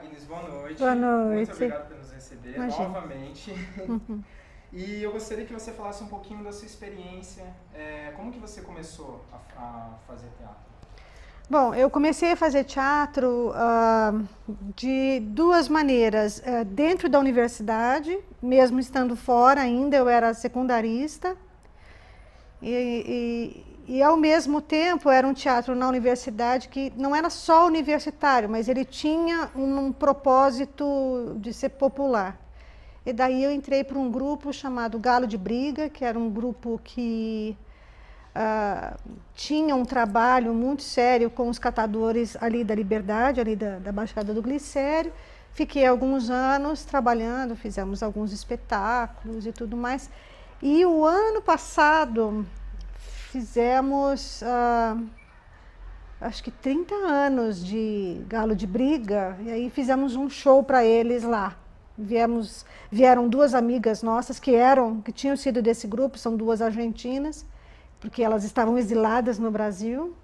Agnes, boa noite. Boa noite. Muito obrigado por nos receber novamente. Uhum. E eu gostaria que você falasse um pouquinho da sua experiência. Como que você começou a fazer teatro? Bom, eu comecei a fazer teatro de duas maneiras. Dentro da universidade, mesmo estando fora ainda, eu era secundarista. E ao mesmo tempo era um teatro na universidade que não era só universitário, mas ele tinha um propósito de ser popular. E daí eu entrei para um grupo chamado Galo de Briga, que era um grupo que tinha um trabalho muito sério com os catadores ali da Liberdade, ali da Baixada do Glicério. Fiquei alguns anos trabalhando, fizemos alguns espetáculos e tudo mais. E o ano passado fizemos, acho que 30 anos de Galo de Briga, e aí fizemos um show para eles lá. Vieram duas amigas nossas que tinham sido desse grupo, são duas argentinas, porque elas estavam exiladas no Brasil,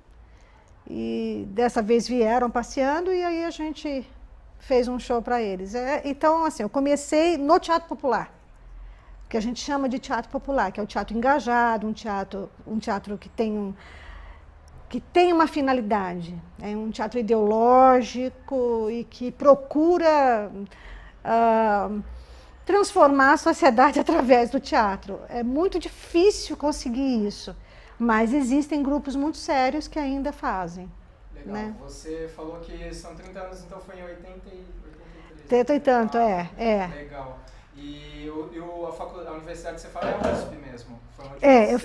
e dessa vez vieram passeando, e aí a gente fez um show para eles. Então, assim, eu comecei no teatro popular, que a gente chama de teatro popular, que é o teatro engajado, um teatro que tem uma finalidade, é um teatro ideológico e que procura transformar a sociedade através do teatro. É muito difícil conseguir isso, mas existem grupos muito sérios que ainda fazem. Legal. Né? Você falou que são 30 anos, então foi em 83. 30 e tanto, Legal. E a universidade que você fala é a USP mesmo? Foi onde você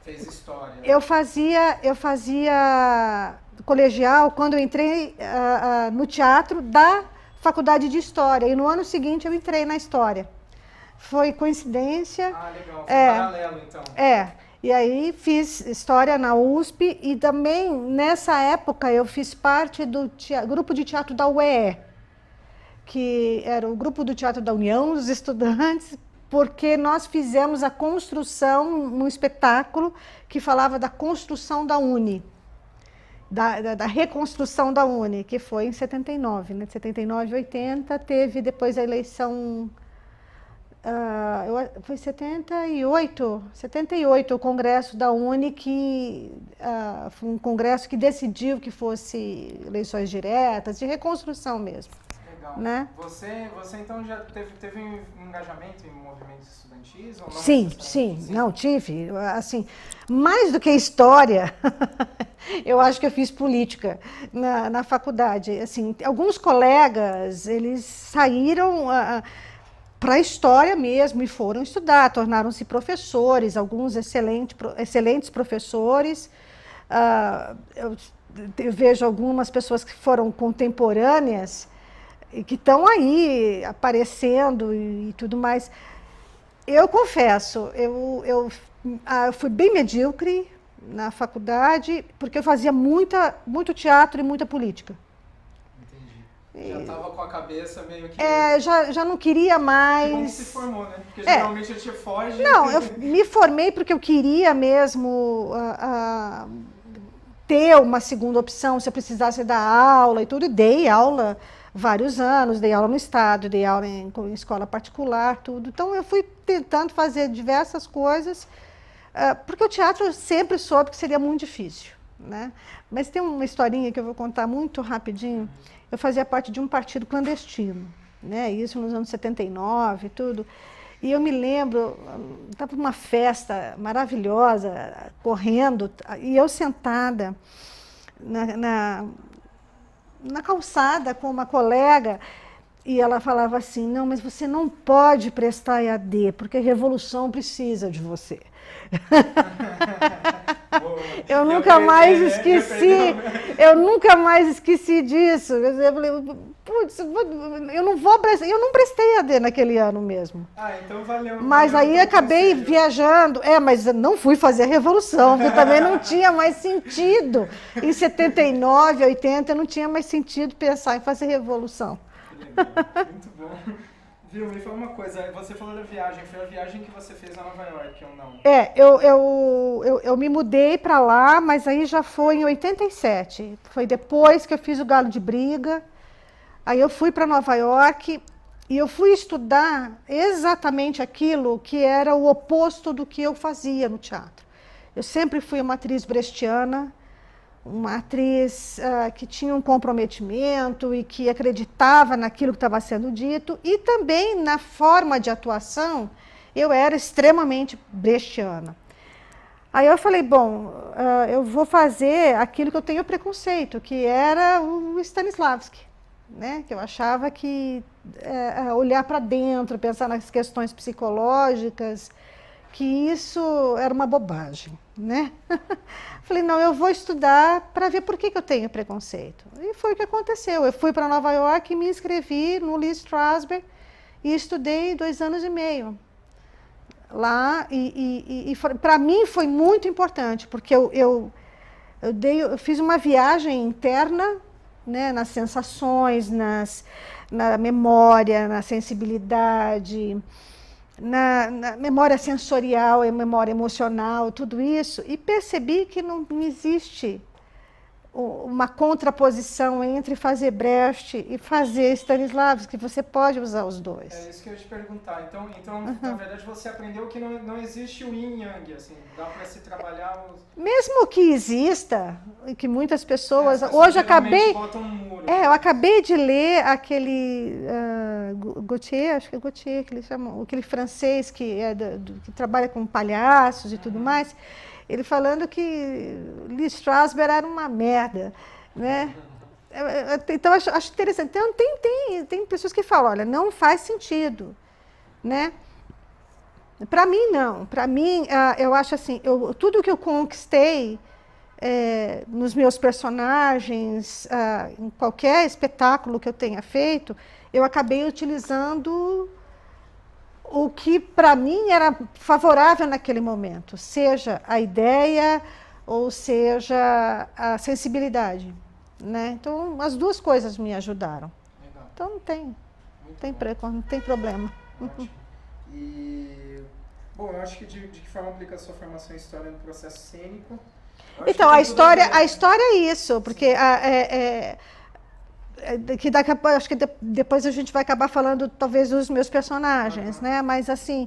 fez história? Eu fazia colegial quando eu entrei no teatro da faculdade de História, e no ano seguinte eu entrei na História. Foi coincidência. Ah, legal. Foi paralelo, então. E aí fiz História na USP, e também nessa época eu fiz parte do grupo de teatro da UEE, que era o grupo do Teatro da União dos Estudantes, porque nós fizemos a construção, um espetáculo que falava da construção da UNE, da reconstrução da UNE, que foi em 79, né? 79 e 80, teve depois a eleição, foi 78 o Congresso da UNE, que foi um congresso que decidiu que fosse eleições diretas, de reconstrução mesmo. Legal. Né? Você então já teve um engajamento em movimentos estudantis? Ou não? Sim, não, tive. Assim, mais do que história, eu acho que eu fiz política na faculdade. Assim, alguns colegas, eles saíram para a história mesmo e foram estudar, tornaram-se professores, alguns excelentes professores. Eu vejo algumas pessoas que foram contemporâneas e que estão aí aparecendo e tudo mais. Eu confesso, eu fui bem medíocre na faculdade, porque eu fazia muito teatro e muita política. Entendi. Já estava com a cabeça meio que... já não queria mais... Que bom que se formou, né? Porque geralmente a gente foge... Não, eu me formei porque eu queria mesmo ter uma segunda opção, se eu precisasse dar aula e tudo, e dei aula vários anos, dei aula no estado, dei aula em escola particular, tudo. Então eu fui tentando fazer diversas coisas, porque o teatro eu sempre soube que seria muito difícil, né? Mas tem uma historinha que eu vou contar muito rapidinho. Eu fazia parte de um partido clandestino, né? Isso nos anos 79 e tudo. E eu me lembro, estava numa festa maravilhosa, correndo, e eu sentada na calçada com uma colega, e ela falava assim: não, mas você não pode prestar EAD, porque a revolução precisa de você. Eu nunca mais esqueci disso. Eu falei, putz, eu não prestei EAD naquele ano mesmo. Então valeu. Mas aí acabei viajando, mas não fui fazer a revolução, porque também não tinha mais sentido. Em 79, 80, não tinha mais sentido pensar em fazer revolução. Que legal, muito bom. Viu, me fala uma coisa, você falou da viagem, foi a viagem que você fez a Nova York ou não? Eu me mudei para lá, mas aí já foi em 87. Foi depois que eu fiz o Galo de Briga. Aí eu fui para Nova York e eu fui estudar exatamente aquilo que era o oposto do que eu fazia no teatro. Eu sempre fui uma atriz brechtiana, uma atriz que tinha um comprometimento e que acreditava naquilo que estava sendo dito, e também na forma de atuação eu era extremamente brechtiana. Aí eu falei, bom, eu vou fazer aquilo que eu tenho preconceito, que era o Stanislavski, né? Que eu achava que olhar para dentro, pensar nas questões psicológicas, que isso era uma bobagem, né? Falei, não, eu vou estudar para ver por que eu tenho preconceito. E foi o que aconteceu. Eu fui para Nova York e me inscrevi no Lee Strasberg e estudei 2 anos e meio lá. E para mim foi muito importante, porque eu fiz uma viagem interna, né, nas sensações, na memória, na sensibilidade, na memória sensorial e memória emocional, tudo isso, e percebi que não existe uma contraposição entre fazer Brecht e fazer Stanislavski, que você pode usar os dois. É isso que eu ia te perguntar. Então na verdade, você aprendeu que não existe o yin e yang, assim, dá para se trabalhar... Mesmo que exista, e que muitas pessoas... Hoje eu acabei de ler aquele Gautier, acho que é Gautier, que eles chamam, aquele francês que trabalha com palhaços e tudo mais, ele falando que Lee Strasberg era uma merda, né? Então, acho interessante. Então, tem pessoas que falam, olha, não faz sentido, né? Para mim, não. Para mim, eu acho assim, tudo que eu conquistei nos meus personagens, em qualquer espetáculo que eu tenha feito, eu acabei utilizando o que para mim era favorável naquele momento, seja a ideia ou seja a sensibilidade, né? Então as duas coisas me ajudaram. Legal. Então não tem problema. Ótimo. E bom, eu acho que de que forma aplica a sua formação em história no processo cênico? Então a história é isso, porque que daqui a pouco, acho que depois a gente vai acabar falando talvez dos meus personagens, né? Mas assim,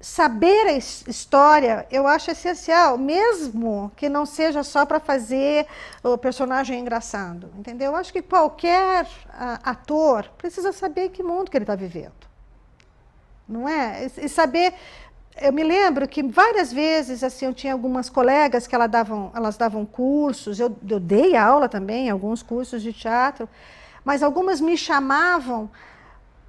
saber a história eu acho essencial, mesmo que não seja só para fazer o personagem engraçado, entendeu? Eu acho que qualquer ator precisa saber que mundo que ele está vivendo, não é? E saber... Eu me lembro que várias vezes assim, eu tinha algumas colegas que elas davam cursos, eu dei aula também, alguns cursos de teatro, mas algumas me chamavam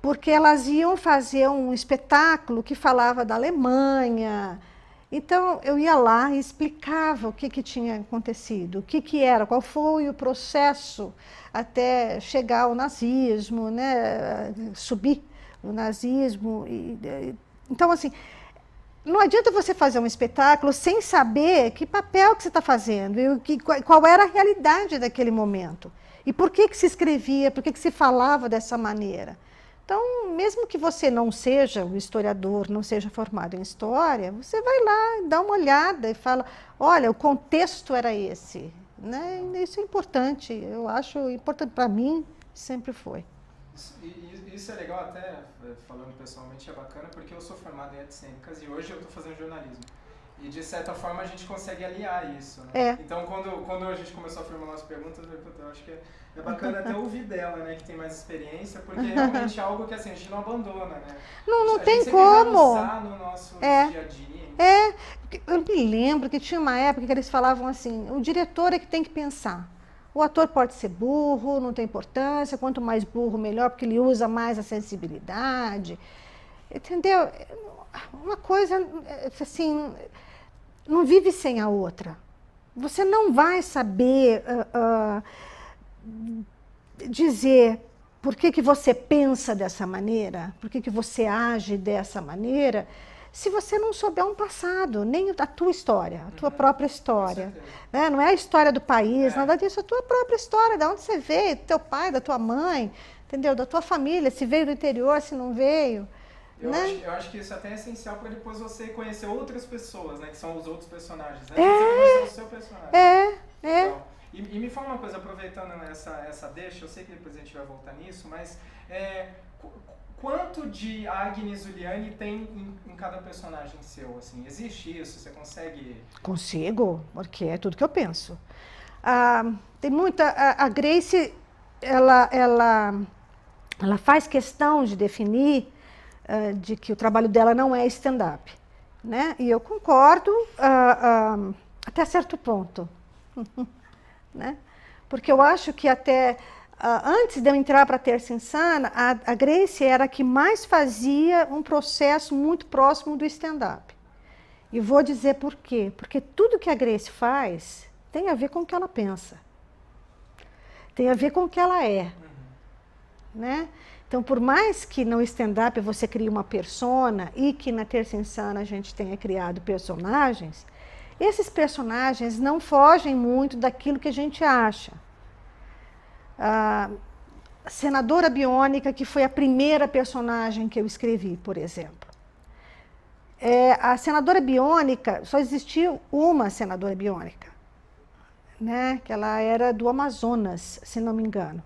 porque elas iam fazer um espetáculo que falava da Alemanha. Então, eu ia lá e explicava o que tinha acontecido, o que era, qual foi o processo até chegar ao nazismo, né? Subir o nazismo. Então, assim... Não adianta você fazer um espetáculo sem saber que papel que você está fazendo, e qual era a realidade daquele momento. E por que se escrevia, por que se falava dessa maneira. Então, mesmo que você não seja um historiador, não seja formado em história, você vai lá, dá uma olhada e fala, olha, o contexto era esse. Né? Isso é importante, eu acho importante para mim, sempre foi. Isso é legal até, falando pessoalmente, é bacana, porque eu sou formado em artes cênicas e hoje eu estou fazendo jornalismo. E, de certa forma, a gente consegue aliar isso. Né? Então, quando a gente começou a formular as perguntas, eu acho que é bacana até ouvir dela, né, que tem mais experiência, porque realmente é algo que assim, a gente não abandona. Né? Não tem como. Vai usar no nosso dia a dia. Eu me lembro que tinha uma época que eles falavam assim, o diretor é que tem que pensar. O ator pode ser burro, não tem importância, quanto mais burro, melhor, porque ele usa mais a sensibilidade. Entendeu? Uma coisa, assim, não vive sem a outra. Você não vai saber dizer por que você pensa dessa maneira, por que você age dessa maneira, se você não souber um passado, nem a tua história, a tua própria história. Né? Não é a história do país, nada disso, é a tua própria história, de onde você veio, do teu pai, da tua mãe, entendeu? Da tua família, se veio do interior, se não veio. Eu acho que isso até é essencial para depois você conhecer outras pessoas, né? Que são os outros personagens. Né? Você conhecer o seu personagem. Então, E me fala uma coisa, aproveitando essa deixa, eu sei que depois a gente vai voltar nisso, mas quanto de Agnes Ulliane tem em cada personagem seu? Assim? Existe isso? Você consegue... Consigo, porque é tudo que eu penso. Tem muita... A Grace, ela faz questão de definir de que o trabalho dela não é stand-up, né? E eu concordo até certo ponto. Né? Porque eu acho que até antes de eu entrar para a Terça Insana, a Grace era a que mais fazia um processo muito próximo do stand-up. E vou dizer por quê. Porque tudo que a Grace faz tem a ver com o que ela pensa. Tem a ver com o que ela é. Né? Então, por mais que no stand-up você crie uma persona e que na Terça Insana a gente tenha criado personagens, esses personagens não fogem muito daquilo que a gente acha. A Senadora Biônica, que foi a primeira personagem que eu escrevi, por exemplo. A Senadora Biônica, só existiu uma Senadora Biônica, né? Que ela era do Amazonas, se não me engano.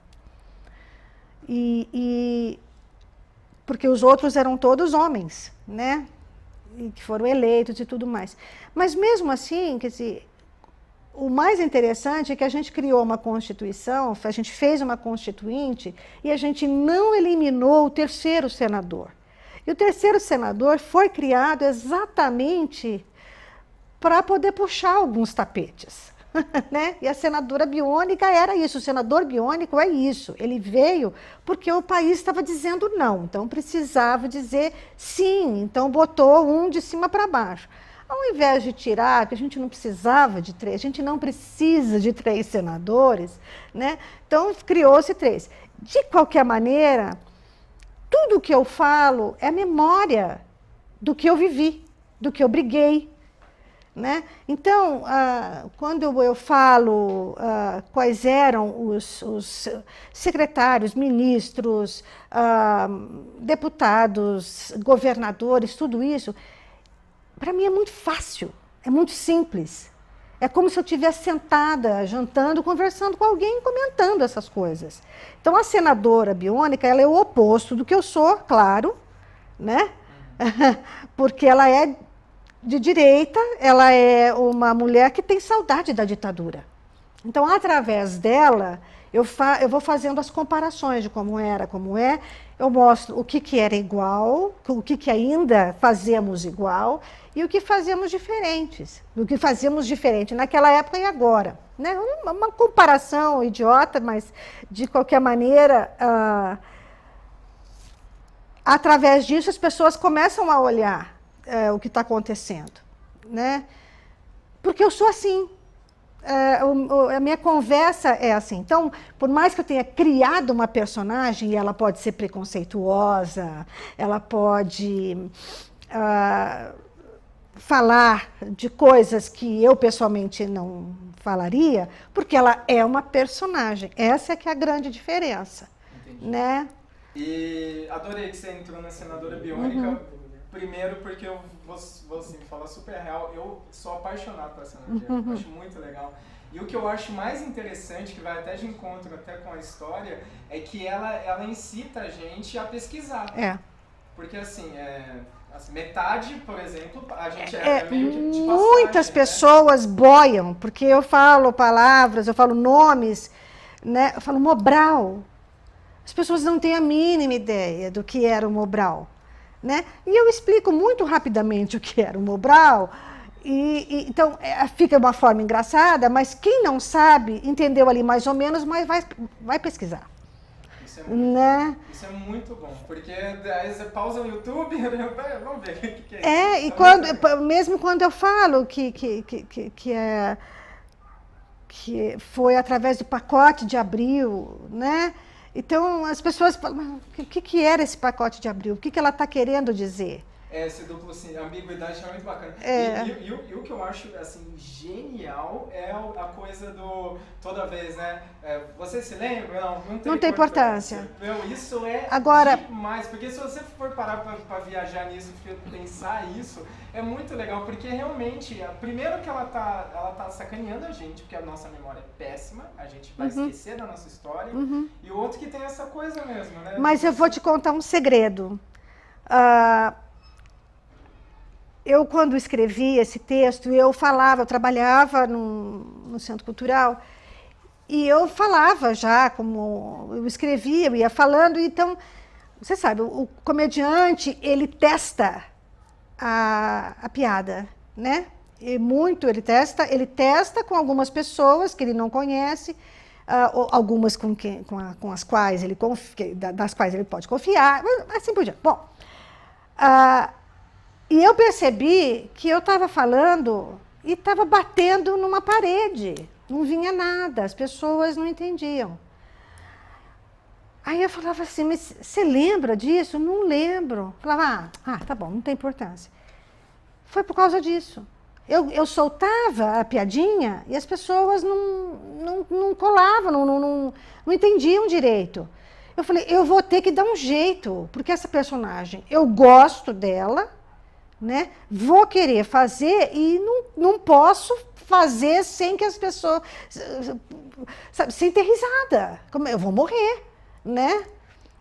Porque os outros eram todos homens, né? E que foram eleitos e tudo mais. Mas mesmo assim, quer dizer, o mais interessante é que a gente criou uma Constituição, a gente fez uma Constituinte e a gente não eliminou o terceiro senador. E o terceiro senador foi criado exatamente para poder puxar alguns tapetes. Né? E a Senadora Biônica era isso, o senador biônico é isso. Ele veio porque o país estava dizendo não, então precisava dizer sim, então botou um de cima para baixo. Ao invés de tirar, que a gente não precisava de 3, a gente não precisa de 3 senadores, né? Então criou-se 3. De qualquer maneira, tudo que eu falo é memória do que eu vivi, do que eu briguei. Né? Então, quando eu falo quais eram os secretários, ministros, deputados, governadores, tudo isso, para mim é muito fácil, é muito simples. É como se eu estivesse sentada, jantando, conversando com alguém, comentando essas coisas. Então, a Senadora Biônica, ela é o oposto do que eu sou, claro, né? Porque ela é de direita, ela é uma mulher que tem saudade da ditadura. Então, através dela, eu vou fazendo as comparações de como era, como é, eu mostro o que era igual, o que ainda fazemos igual e o que fazemos diferentes, o que fazíamos diferente naquela época e agora. Né? Uma comparação idiota, mas, de qualquer maneira, através disso, as pessoas começam a olhar o que está acontecendo, né? Porque eu sou assim, a minha conversa é assim. Então, por mais que eu tenha criado uma personagem, e ela pode ser preconceituosa, ela pode falar de coisas que eu pessoalmente não falaria, porque ela é uma personagem. Essa é que é a grande diferença. Entendi. Né? E adorei que você entrou na Senadora Biônica. Primeiro porque eu vou assim, falar super real, eu sou apaixonado por essa mulher, eu acho muito legal. E o que eu acho mais interessante, que vai até de encontro até com a história, é que ela incita a gente a pesquisar. Porque assim, metade, por exemplo, a gente meio que de passagem. Muitas pessoas boiam, porque eu falo palavras, eu falo nomes, né? Eu falo Mobral. As pessoas não têm a mínima ideia do que era o Mobral. Né? E eu explico muito rapidamente o que era o Mobral, então fica uma forma engraçada, mas quem não sabe, entendeu ali mais ou menos, mas vai pesquisar. Isso é muito bom, porque aí você pausa no YouTube, vamos ver o que é isso. Mesmo quando eu falo que foi através do pacote de abril, né? Então, as pessoas falam, mas o que era esse pacote de abril? O que ela está querendo dizer? Esse duplo, assim, ambiguidade é muito bacana. E o que eu acho, assim, genial é a coisa do, toda vez, né? Você se lembra? Não tem importância. Meu, isso é demais, porque se você for parar pra viajar nisso, pensar isso, é muito legal, porque realmente, primeiro que ela tá sacaneando a gente, porque a nossa memória é péssima, a gente vai esquecer da nossa história, e o outro que tem essa coisa mesmo, né? Mas eu vou te contar um segredo. Eu, quando escrevi esse texto, eu trabalhava no Centro Cultural, e eu falava já, como eu escrevia, eu ia falando, então, você sabe, o comediante, ele testa a piada, né? E muito ele testa com algumas pessoas que ele não conhece, algumas com as quais ele das quais ele pode confiar, assim por diante. Bom, e eu percebi que eu estava falando e estava batendo numa parede. Não vinha nada, as pessoas não entendiam. Aí eu falava assim, mas você lembra disso? Não lembro. Falava, tá bom, não tem importância. Foi por causa disso. Eu soltava a piadinha e as pessoas não colavam, não entendiam direito. Eu falei, eu vou ter que dar um jeito, porque essa personagem, eu gosto dela, né? Vou querer fazer e não posso fazer sem que as pessoas, sabe, sem ter risada. Eu vou morrer, né?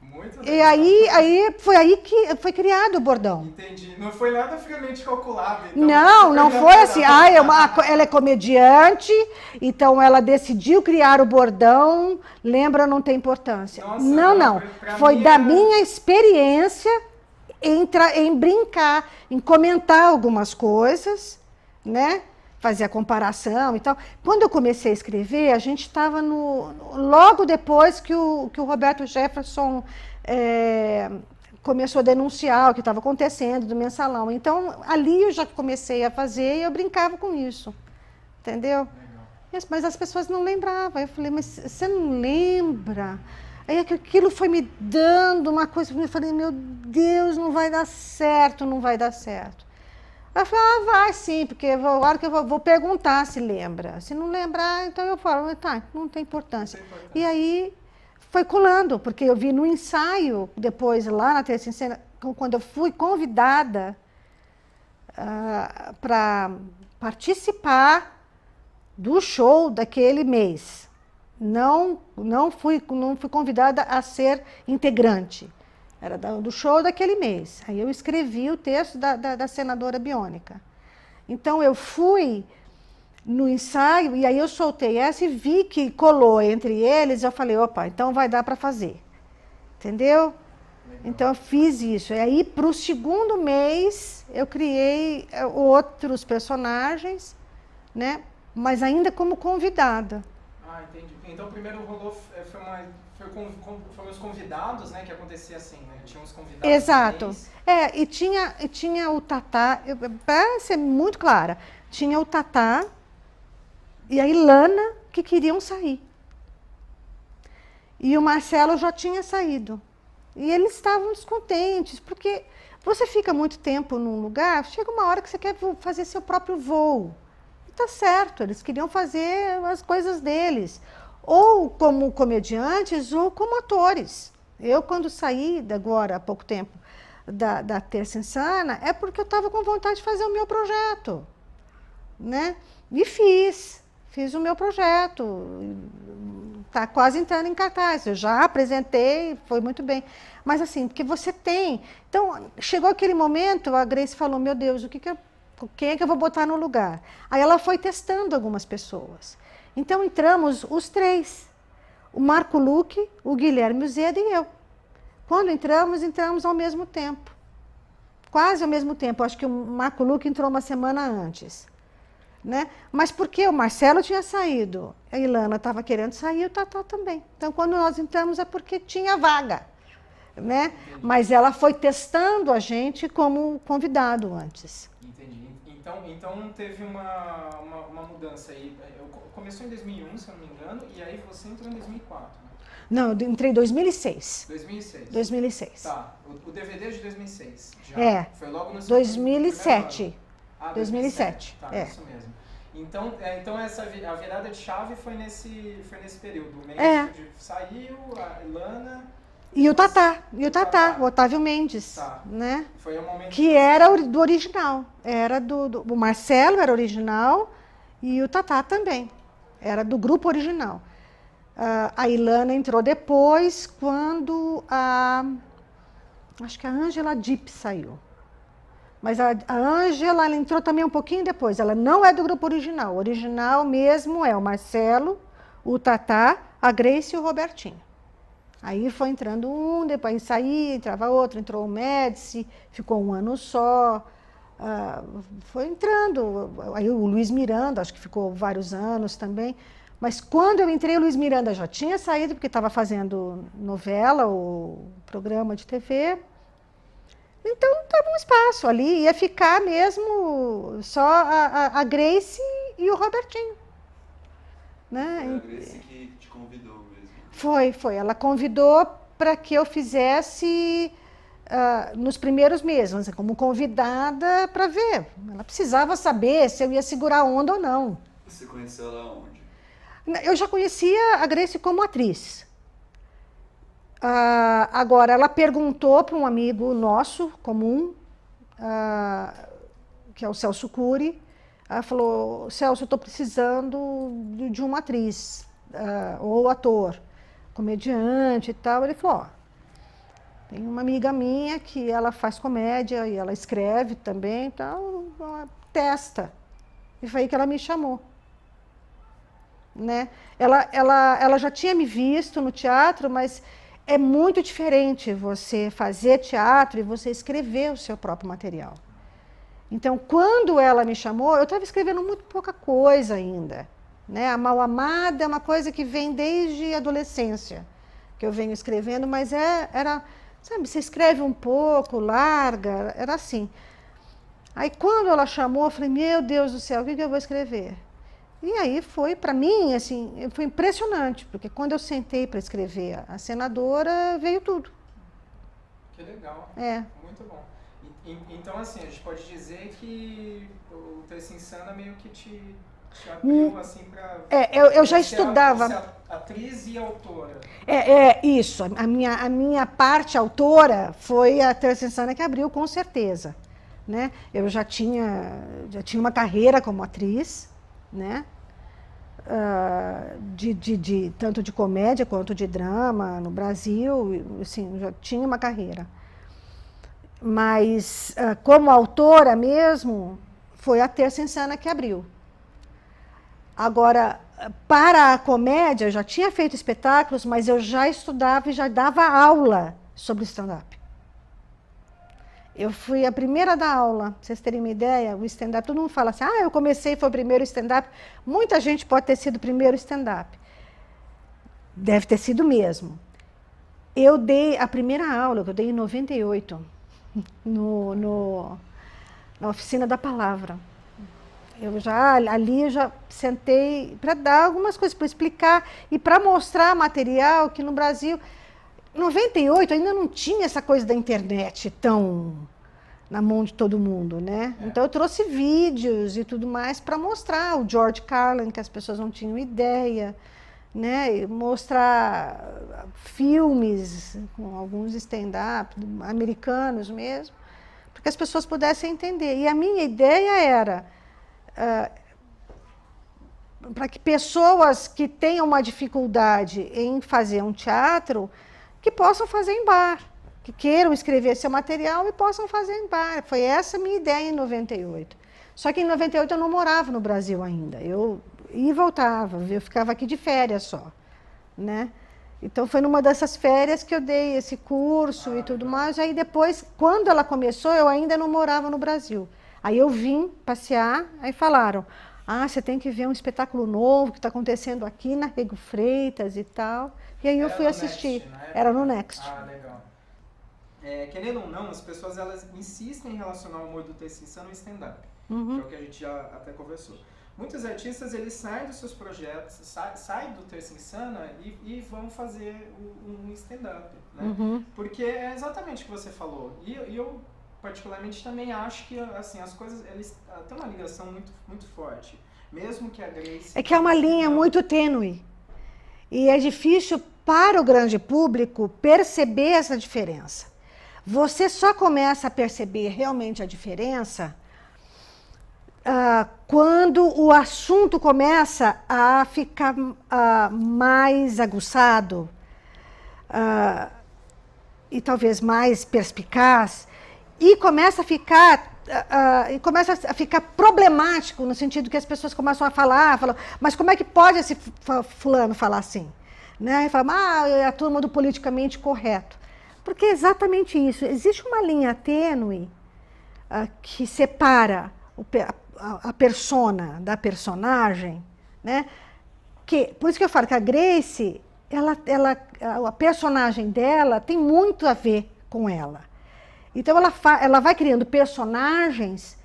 Muito legal. E aí foi aí que foi criado o bordão. Entendi. Não foi nada friamente calculado. Então não foi assim. Ela é comediante, então ela decidiu criar o bordão. Lembra, não tem importância. Nossa, não. Foi da minha experiência em brincar, em comentar algumas coisas, né? Fazer a comparação e tal. Quando eu comecei a escrever, a gente estava logo depois que o Roberto Jefferson começou a denunciar o que estava acontecendo do mensalão. Então, ali eu já comecei a fazer e eu brincava com isso. Entendeu? Mas as pessoas não lembravam. Eu falei, mas você não lembra? Aí aquilo foi me dando uma coisa, eu falei, meu Deus, não vai dar certo, não vai dar certo. Ela falou, vai sim, porque a hora que eu vou perguntar se lembra. Se não lembrar, então eu falo, tá, não tem importância. E aí foi colando, porque eu vi no ensaio, depois lá na Terça em Cena, quando eu fui convidada para participar do show daquele mês. Não fui convidada a ser integrante. Era do show daquele mês. Aí eu escrevi o texto da Senadora Biônica. Então eu fui no ensaio e aí eu soltei essa e vi que colou entre eles. Eu falei, opa, então vai dar para fazer. Entendeu? Legal. Então eu fiz isso. E aí para o segundo mês eu criei outros personagens, né? Mas ainda como convidada. Entendi. Então primeiro rolou, foi os convidados, né, que acontecia assim, né? Tinha uns convidados. Exato. E tinha o Tatá, para ser muito clara, tinha o Tatá e a Ilana que queriam sair. E o Marcelo já tinha saído. E eles estavam descontentes, porque você fica muito tempo num lugar, chega uma hora que você quer fazer seu próprio voo. E tá certo, eles queriam fazer as coisas deles. Ou como comediantes, ou como atores. Eu, quando saí agora, há pouco tempo, da Terça Insana, é porque eu estava com vontade de fazer o meu projeto. Né? E fiz o meu projeto. Está quase entrando em cartaz. Eu já apresentei, foi muito bem. Mas assim, porque você tem... Então, chegou aquele momento, a Grace falou, meu Deus, quem é que eu vou botar no lugar? Aí ela foi testando algumas pessoas. Então entramos os três, o Marco Luque, o Guilherme Uzeda e eu. Quando entramos ao mesmo tempo, quase ao mesmo tempo, acho que o Marco Luque entrou uma semana antes. Né? Mas porque o Marcelo tinha saído, a Ilana estava querendo sair e o Tatá também. Então quando nós entramos é porque tinha vaga. Né? Mas ela foi testando a gente como convidado antes. Entendi. Então teve uma mudança aí. Começou em 2001, se eu não me engano, e aí você entrou em 2004. Né? Não, eu entrei em 2006. 2006? 2006. Tá, o DVD é de 2006. Já. Foi logo no 2007. Ah, 2007. Tá, isso mesmo. Então a virada de chave foi nesse período. O Mendes saiu, a Ilana... E o Tatá, o Otávio Mendes, né? Foi um momento que era do original. Era o Marcelo era original e o Tatá também. Era do grupo original. A Ilana entrou depois, quando acho que a Ângela Dipp saiu. Mas a Ângela entrou também um pouquinho depois. Ela não é do grupo original. O original mesmo é o Marcelo, o Tatá, a Grace e o Robertinho. Aí foi entrando um, depois saía, entrava outro, entrou o Médici, ficou um ano só. Foi entrando. Aí o Luiz Miranda, acho que ficou vários anos também. Mas quando eu entrei, o Luiz Miranda já tinha saído, porque estava fazendo novela ou programa de TV. Então, estava um espaço ali, ia ficar mesmo só a Grace e o Robertinho. Né? Foi a Grace que te convidou mesmo? Foi. Ela convidou para que eu fizesse nos primeiros meses, como convidada para ver. Ela precisava saber se eu ia segurar a onda ou não. Você conheceu ela onde? Eu já conhecia a Grace como atriz. Agora, ela perguntou para um amigo nosso, comum, que é o Celso Cury. Ela falou, Celso, eu estou precisando de uma atriz, ou ator, comediante e tal. Ele falou, tem uma amiga minha que ela faz comédia e ela escreve também, então testa. E foi aí que ela me chamou. Né? Ela já tinha me visto no teatro, mas é muito diferente você fazer teatro e você escrever o seu próprio material. Então, quando ela me chamou, eu estava escrevendo muito pouca coisa ainda. Né? A Mal Amada é uma coisa que vem desde a adolescência, que eu venho escrevendo, mas era, sabe, você escreve um pouco, larga, era assim. Aí, quando ela chamou, eu falei, meu Deus do céu, o que eu vou escrever? E aí foi, para mim, assim, foi impressionante, porque quando eu sentei para escrever A Senadora, veio tudo. Que legal. Muito bom. Então, assim, a gente pode dizer que o Terça Insana meio que te abriu, assim, para... eu já estudava... Ser atriz e autora. Isso. A minha parte autora foi a Terça Insana que abriu, com certeza. Né? Eu já tinha uma carreira como atriz, né? Tanto de comédia quanto de drama no Brasil, assim, já tinha uma carreira. Mas, como autora mesmo, foi a Terça Insana que abriu. Agora, para a comédia, eu já tinha feito espetáculos, mas eu já estudava e já dava aula sobre stand-up. Eu fui a primeira a dar aula, pra vocês terem uma ideia, o stand-up, todo mundo fala assim, eu comecei, foi o primeiro stand-up. Muita gente pode ter sido o primeiro stand-up. Deve ter sido mesmo. Eu dei a primeira aula, que eu dei em 98, na Oficina da Palavra. Ali eu já sentei para dar algumas coisas, para explicar e para mostrar material que no Brasil... Em 98 ainda não tinha essa coisa da internet tão na mão de todo mundo, né? Então eu trouxe vídeos e tudo mais para mostrar o George Carlin, que as pessoas não tinham ideia, né? E mostrar filmes com alguns stand-up americanos mesmo, para que as pessoas pudessem entender. E a minha ideia era para que pessoas que tenham uma dificuldade em fazer um teatro que possam fazer em bar, que queiram escrever seu material e possam fazer em bar. Foi essa a minha ideia em 98. Só que em 98 eu não morava no Brasil ainda. Eu ia e voltava, eu ficava aqui de férias só. Né? Então foi numa dessas férias que eu dei esse curso e tudo mais. Aí depois, quando ela começou, eu ainda não morava no Brasil. Aí eu vim passear, aí falaram, você tem que ver um espetáculo novo que está acontecendo aqui na Rego Freitas e tal. E aí eu fui assistir. Era no Next. Legal. Querendo ou não, as pessoas elas insistem em relacionar o humor do Terça Insana ao stand-up, que é o que a gente já até conversou. muitos artistas, eles saem dos seus projetos, saem do Terça Insana e vão fazer um stand-up, né? Porque é exatamente o que você falou. E eu, particularmente, também acho que, assim, as coisas, eles têm uma ligação muito, muito forte. Mesmo que a Grace... É que é uma linha muito tênue. E é difícil para o grande público perceber essa diferença. Você só começa a perceber realmente a diferença quando o assunto começa a ficar mais aguçado e talvez mais perspicaz, e começa a ficar problemático, no sentido que as pessoas começam a falam, mas como é que pode esse fulano falar assim? Né? E fala, é a turma do politicamente correto. Porque é exatamente isso. Existe uma linha tênue que separa a persona da personagem, né? Por isso que eu falo que a Grace, a personagem dela tem muito a ver com ela. Então ela vai criando personagens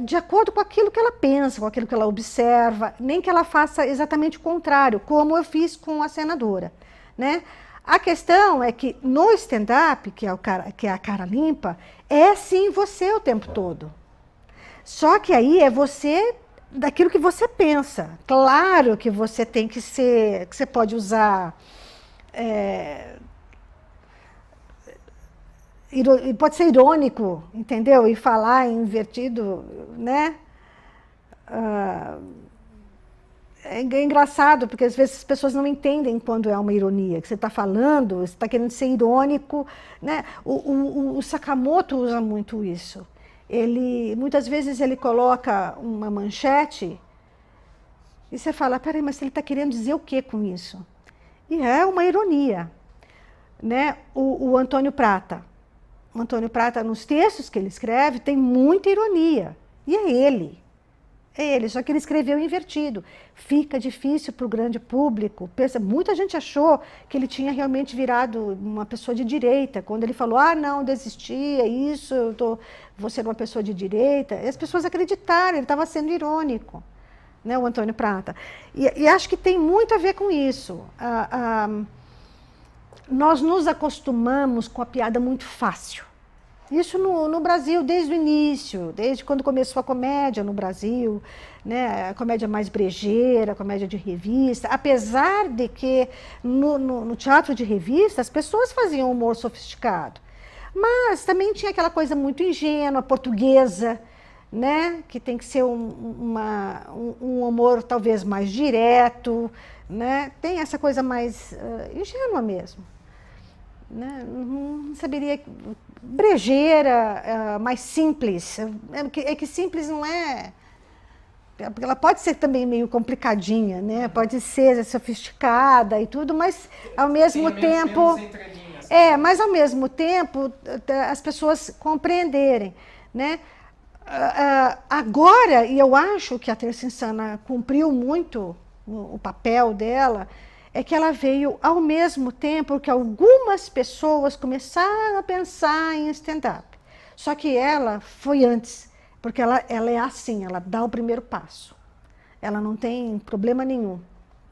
de acordo com aquilo que ela pensa, com aquilo que ela observa, nem que ela faça exatamente o contrário, como eu fiz com a senadora, né? A questão é que no stand-up, que é a cara limpa, é sim você o tempo todo. Só que aí é você daquilo que você pensa. Claro que você tem que ser, que você pode usar... pode ser irônico, entendeu? E falar invertido, né? É engraçado, porque às vezes as pessoas não entendem quando é uma ironia, que você está falando, você está querendo ser irônico, né? O Sakamoto usa muito isso. Muitas vezes ele coloca uma manchete e você fala, peraí, mas ele está querendo dizer o quê com isso? E é uma ironia, né? O Antônio Prata. O Antônio Prata, nos textos que ele escreve, tem muita ironia. E é ele. É ele, só que ele escreveu invertido. Fica difícil para o grande público. Muita gente achou que ele tinha realmente virado uma pessoa de direita. Quando ele falou, não, desisti, é isso, vou ser uma pessoa de direita. E as pessoas acreditaram, ele estava sendo irônico, né, o Antônio Prata. E acho que tem muito a ver com isso. Nós nos acostumamos com a piada muito fácil. Isso no Brasil, desde o início, desde quando começou a comédia no Brasil, né, a comédia mais brejeira, a comédia de revista, apesar de que no teatro de revista as pessoas faziam humor sofisticado, mas também tinha aquela coisa muito ingênua, portuguesa, né, que tem que ser um humor talvez mais direto, né, tem essa coisa mais ingênua mesmo. Né? Não saberia, brejeira, mais simples, é que simples não é, porque ela pode ser também meio complicadinha, né? Pode ser sofisticada e tudo, mas ao mesmo tempo, mas ao mesmo tempo as pessoas compreenderem, né? Agora, e eu acho que a Terça Insana cumpriu muito o papel dela, é que ela veio ao mesmo tempo que algumas pessoas começaram a pensar em stand-up. Só que ela foi antes, porque ela é assim, ela dá o primeiro passo. Ela não tem problema nenhum,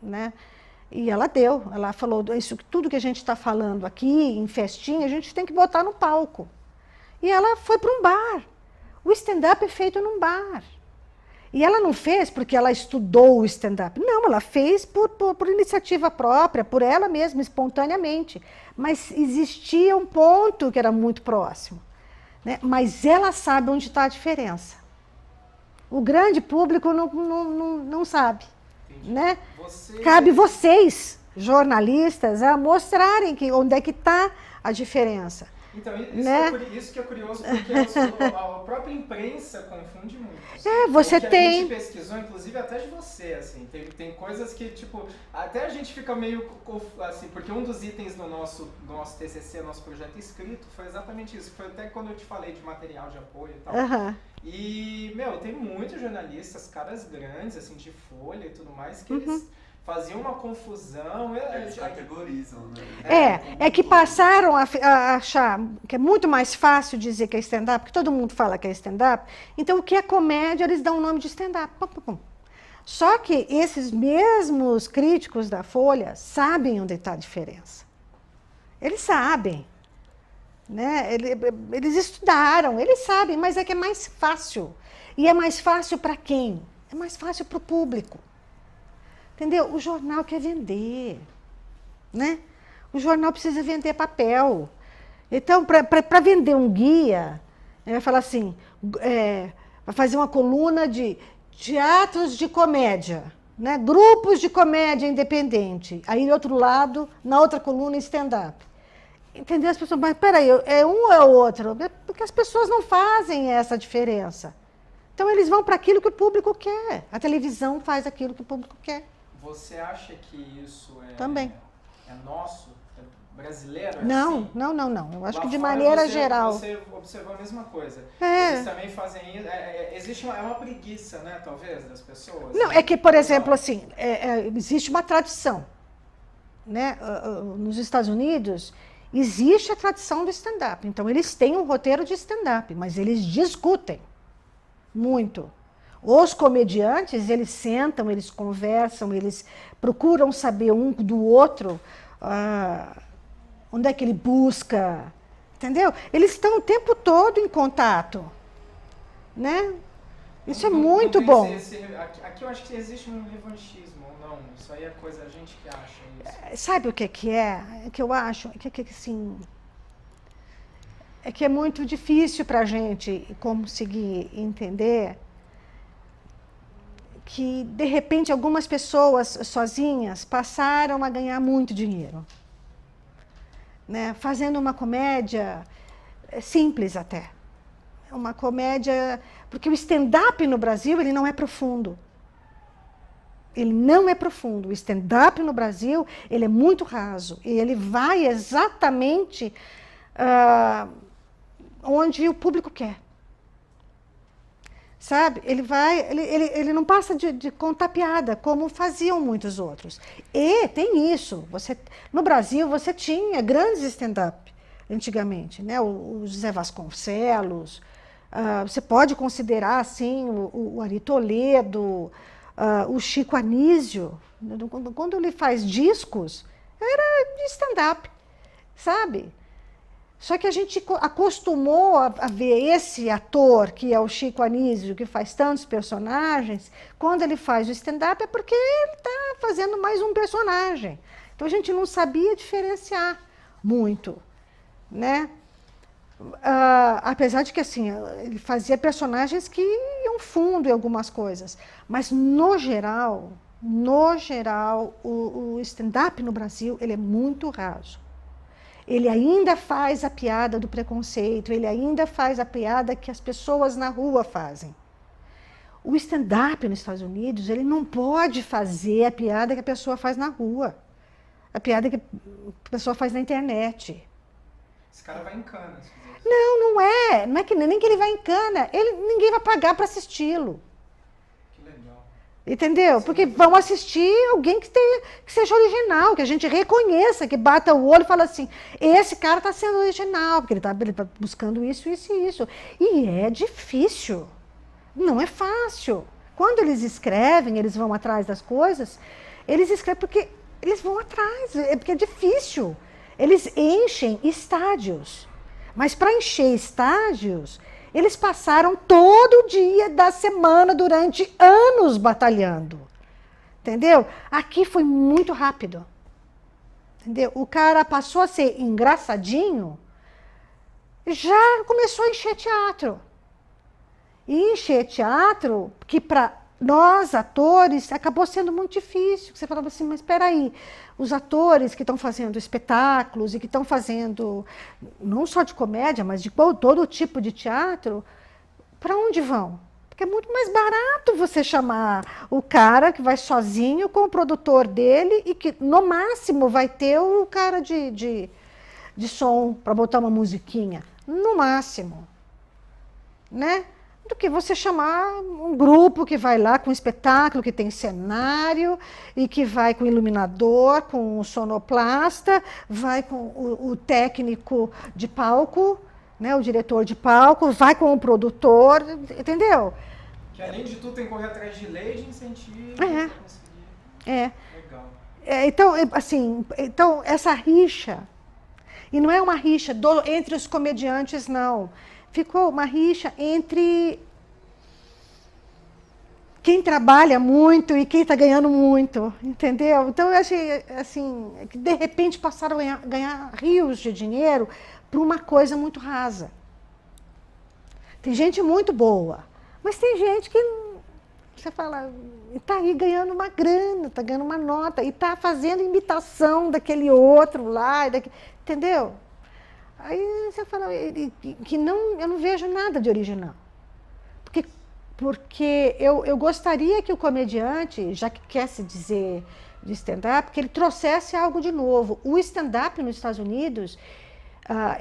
né? E ela falou, tudo que a gente está falando aqui, em festinha, a gente tem que botar no palco. E ela foi para um bar. O stand-up é feito num bar. E ela não fez porque ela estudou o stand-up. Não, ela fez por iniciativa própria, por ela mesma, espontaneamente. Mas existia um ponto que era muito próximo. Né? Mas ela sabe onde está a diferença. O grande público não sabe. Né? Cabe vocês, jornalistas, a mostrarem onde é que está a diferença. Então, isso que é curioso, porque a própria imprensa confunde muito. Você tem... A gente pesquisou, inclusive, até de você, assim, tem coisas que, tipo, até a gente fica meio, assim, porque um dos itens do nosso TCC, nosso projeto escrito, foi exatamente isso, foi até quando eu te falei de material de apoio e tal. E, tem muitos jornalistas, caras grandes, assim, de Folha e tudo mais, que eles fazia uma confusão. Eles categorizam, né? É que passaram a achar que é muito mais fácil dizer que é stand-up, porque todo mundo fala que é stand-up. Então, o que é comédia, eles dão o nome de stand-up. Só que esses mesmos críticos da Folha sabem onde está a diferença. Eles sabem. Né? Eles estudaram, eles sabem, mas é que é mais fácil. E é mais fácil para quem? É mais fácil para o público. Entendeu? O jornal quer vender. Né? O jornal precisa vender papel. Então, para vender um guia, vai falar assim, vai fazer uma coluna de teatros de comédia, né? Grupos de comédia independente. Aí, do outro lado, na outra coluna, stand-up. Entendeu? As pessoas, mas peraí, é um ou é o outro? Porque as pessoas não fazem essa diferença. Então, eles vão para aquilo que o público quer. A televisão faz aquilo que o público quer. Você acha que isso Também. É nosso? É brasileiro? Não, assim? não. Eu acho Lá que de fora maneira geral. Você observou a mesma coisa. É. Eles também fazem isso. Existe uma preguiça, né, talvez, das pessoas. Não, é que, por exemplo, assim, existe uma tradição. Né? Nos Estados Unidos, existe a tradição do stand-up. Então, eles têm um roteiro de stand-up, mas eles discutem muito. Os comediantes, eles sentam, eles conversam, eles procuram saber um do outro, onde é que ele busca, entendeu? Eles estão o tempo todo em contato, né? Isso é muito bom. Aqui eu acho que existe um revanchismo, ou não? Isso aí é coisa, a gente que acha isso. Sabe o que é? É que eu acho assim, é que é muito difícil para a gente conseguir entender que, de repente, algumas pessoas sozinhas passaram a ganhar muito dinheiro, né? Fazendo uma comédia simples até. Uma comédia... Porque o stand-up no Brasil, ele não é profundo. Ele não é profundo. O stand-up no Brasil, ele é muito raso. E ele vai exatamente onde o público quer. Sabe? Ele não passa de contar piada, como faziam muitos outros. E tem isso. No Brasil, você tinha grandes stand-up antigamente, né? O José Vasconcelos, você pode considerar assim, o Ari Toledo, o Chico Anísio. Quando ele faz discos, era de stand-up, sabe? Só que a gente acostumou a ver esse ator, que é o Chico Anísio, que faz tantos personagens, quando ele faz o stand-up é porque ele está fazendo mais um personagem. Então a gente não sabia diferenciar muito, né? Apesar de que assim, ele fazia personagens que iam fundo em algumas coisas, mas no geral, o stand-up no Brasil ele é muito raso. Ele ainda faz a piada do preconceito, ele ainda faz a piada que as pessoas na rua fazem. O stand-up nos Estados Unidos, ele não pode fazer a piada que a pessoa faz na rua, a piada que a pessoa faz na internet. Esse cara vai em cana. Não é que nem que ele vai em cana, ninguém vai pagar para assisti-lo. Entendeu? Porque vão assistir alguém que seja original, que a gente reconheça, que bata o olho e fala assim, esse cara está sendo original, porque ele tá buscando isso, isso e isso. E é difícil, não é fácil. Quando eles escrevem, eles vão atrás das coisas, eles escrevem porque eles vão atrás, porque é difícil. Eles enchem estádios, mas para encher estádios, eles passaram todo dia da semana durante anos batalhando, entendeu? Aqui foi muito rápido, entendeu? O cara passou a ser engraçadinho, já começou a encher teatro. E encher teatro, que para nós, atores, acabou sendo muito difícil. Você falava assim, mas espera aí, os atores que estão fazendo espetáculos e que estão fazendo, não só de comédia, mas de todo tipo de teatro, para onde vão? Porque é muito mais barato você chamar o cara que vai sozinho com o produtor dele e que, no máximo, vai ter o cara de som para botar uma musiquinha. No máximo. Né? do que você chamar um grupo que vai lá com espetáculo, que tem cenário, e que vai com iluminador, com o sonoplasta, vai com o técnico de palco, né, o diretor de palco, vai com o produtor, entendeu? Que além de tudo tem que correr atrás de lei de incentivo. Legal. Então, assim, essa rixa, e não é uma rixa entre os comediantes, não. Ficou uma rixa entre quem trabalha muito e quem está ganhando muito, entendeu? Então, eu achei, assim, que de repente passaram a ganhar rios de dinheiro por uma coisa muito rasa. Tem gente muito boa, mas tem gente que, você fala, está aí ganhando uma grana, está ganhando uma nota, e está fazendo imitação daquele outro lá, entendeu? Aí você fala que eu não vejo nada de original. Porque eu gostaria que o comediante, já que quer se dizer de stand-up, que ele trouxesse algo de novo. O stand-up nos Estados Unidos,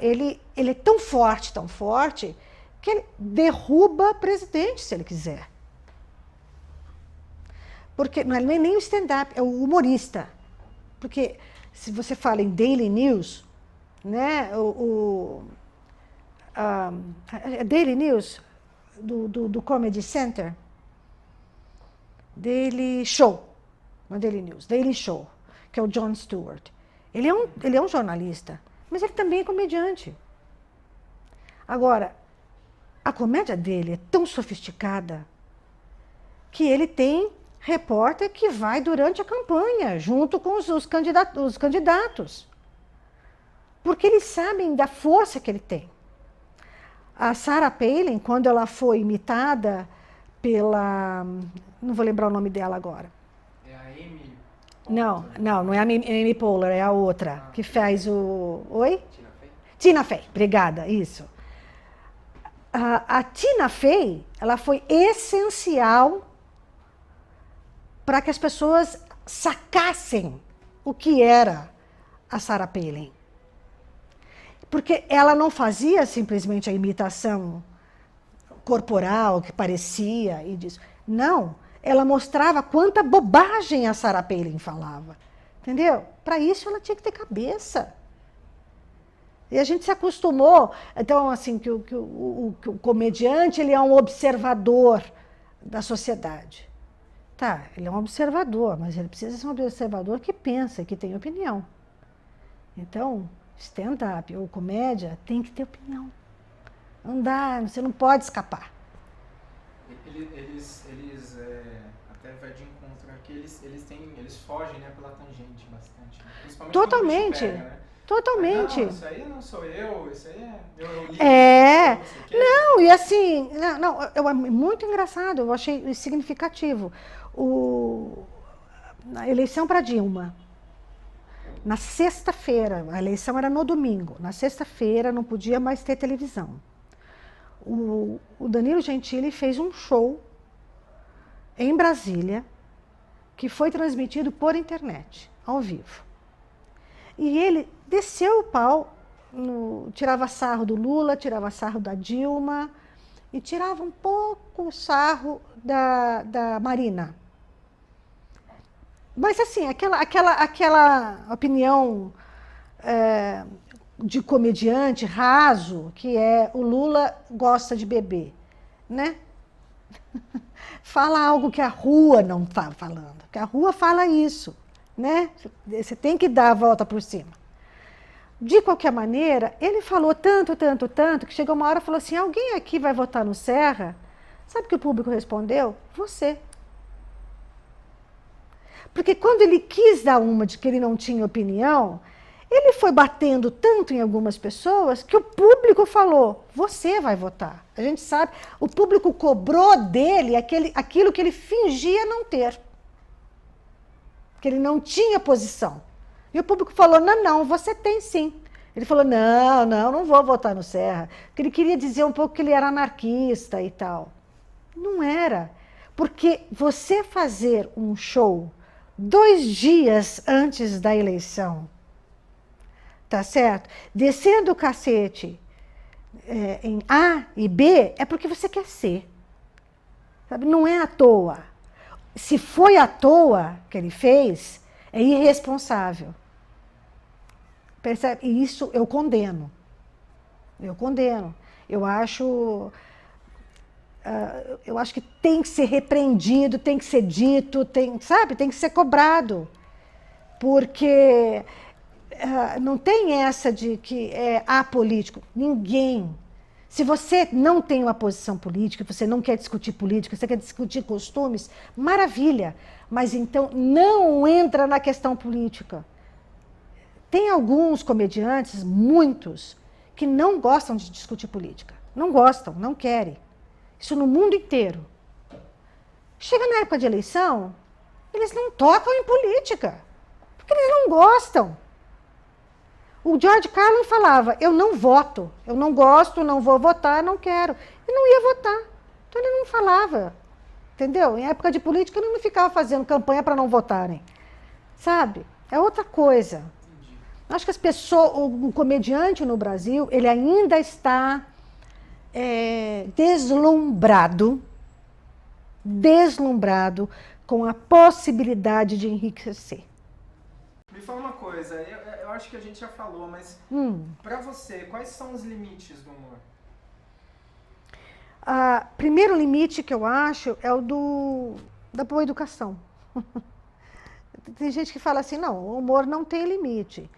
ele é tão forte, que ele derruba presidente, se ele quiser. Porque não é nem o stand-up, é o humorista. Porque se você fala em Daily News, né, Daily News do Comedy Center, Daily Show, não é Daily News, Daily Show, que é o Jon Stewart. Ele é um jornalista, mas ele também é comediante. Agora, a comédia dele é tão sofisticada que ele tem repórter que vai durante a campanha, junto com os candidatos. Porque eles sabem da força que ele tem. A Sarah Palin, quando ela foi imitada pela... Não vou lembrar o nome dela agora. É a Amy? Não é a Amy Poehler, é a outra, que faz o... Oi? Tina Fey, obrigada, isso. A Tina Fey, ela foi essencial para que as pessoas sacassem o que era a Sarah Palin. Porque ela não fazia simplesmente a imitação corporal que parecia e disso. Não, ela mostrava quanta bobagem a Sarah Palin falava. Entendeu? Para isso ela tinha que ter cabeça. E a gente se acostumou. Então, assim, que o comediante, ele é um observador da sociedade. Tá, ele é um observador, mas ele precisa ser um observador que pensa, que tem opinião. Então, stand-up ou comédia tem que ter opinião. Não dá, você não pode escapar. Eles até vai de encontro aqui, eles fogem, né, pela tangente bastante. Né? Principalmente totalmente. Pega, né? Totalmente. Não, isso aí não sou eu, isso aí é eu li. Não, e assim, é muito engraçado, eu achei significativo. Na eleição para Dilma, na sexta-feira, a eleição era no domingo, na sexta-feira não podia mais ter televisão. O Danilo Gentili fez um show em Brasília, que foi transmitido por internet, ao vivo. E ele desceu o pau, tirava sarro do Lula, tirava sarro da Dilma, e tirava um pouco o sarro da Marina. Mas assim, aquela opinião de comediante raso, que é o Lula gosta de beber, né? Fala algo que a rua não está falando, porque a rua fala isso, né? Você tem que dar a volta por cima. De qualquer maneira, ele falou tanto, que chegou uma hora e falou assim, alguém aqui vai votar no Serra? Sabe o que o público respondeu? Você. Porque quando ele quis dar uma de que ele não tinha opinião, ele foi batendo tanto em algumas pessoas que o público falou, você vai votar. A gente sabe, o público cobrou dele aquilo que ele fingia não ter. Que ele não tinha posição. E o público falou, não, você tem sim. Ele falou, não vou votar no Serra. Porque ele queria dizer um pouco que ele era anarquista e tal. Não era. Porque você fazer um show 2 dias antes da eleição, tá certo? Descendo o cacete em A e B, é porque você quer ser. Sabe? Não é à toa. Se foi à toa que ele fez, é irresponsável. Percebe? E isso eu condeno. Eu condeno. Eu acho que tem que ser repreendido, tem que ser dito, sabe? Tem que ser cobrado. Porque não tem essa de que é apolítico. Ninguém. Se você não tem uma posição política, você não quer discutir política, você quer discutir costumes, maravilha. Mas então não entra na questão política. Tem alguns comediantes, muitos, que não gostam de discutir política. Não gostam, não querem. Isso no mundo inteiro. Chega na época de eleição, eles não tocam em política, porque eles não gostam. O George Carlin falava, eu não voto, eu não gosto, não vou votar, não quero. E não ia votar. Então ele não falava, entendeu? Em época de política ele não ficava fazendo campanha para não votarem. Sabe? É outra coisa. Acho que as pessoas, o comediante no Brasil, ele ainda está deslumbrado com a possibilidade de enriquecer. Me fala uma coisa, eu acho que a gente já falou, mas para você, quais são os limites do humor? Primeiro limite que eu acho é o da boa educação. Tem gente que fala assim, não, o humor não tem limite.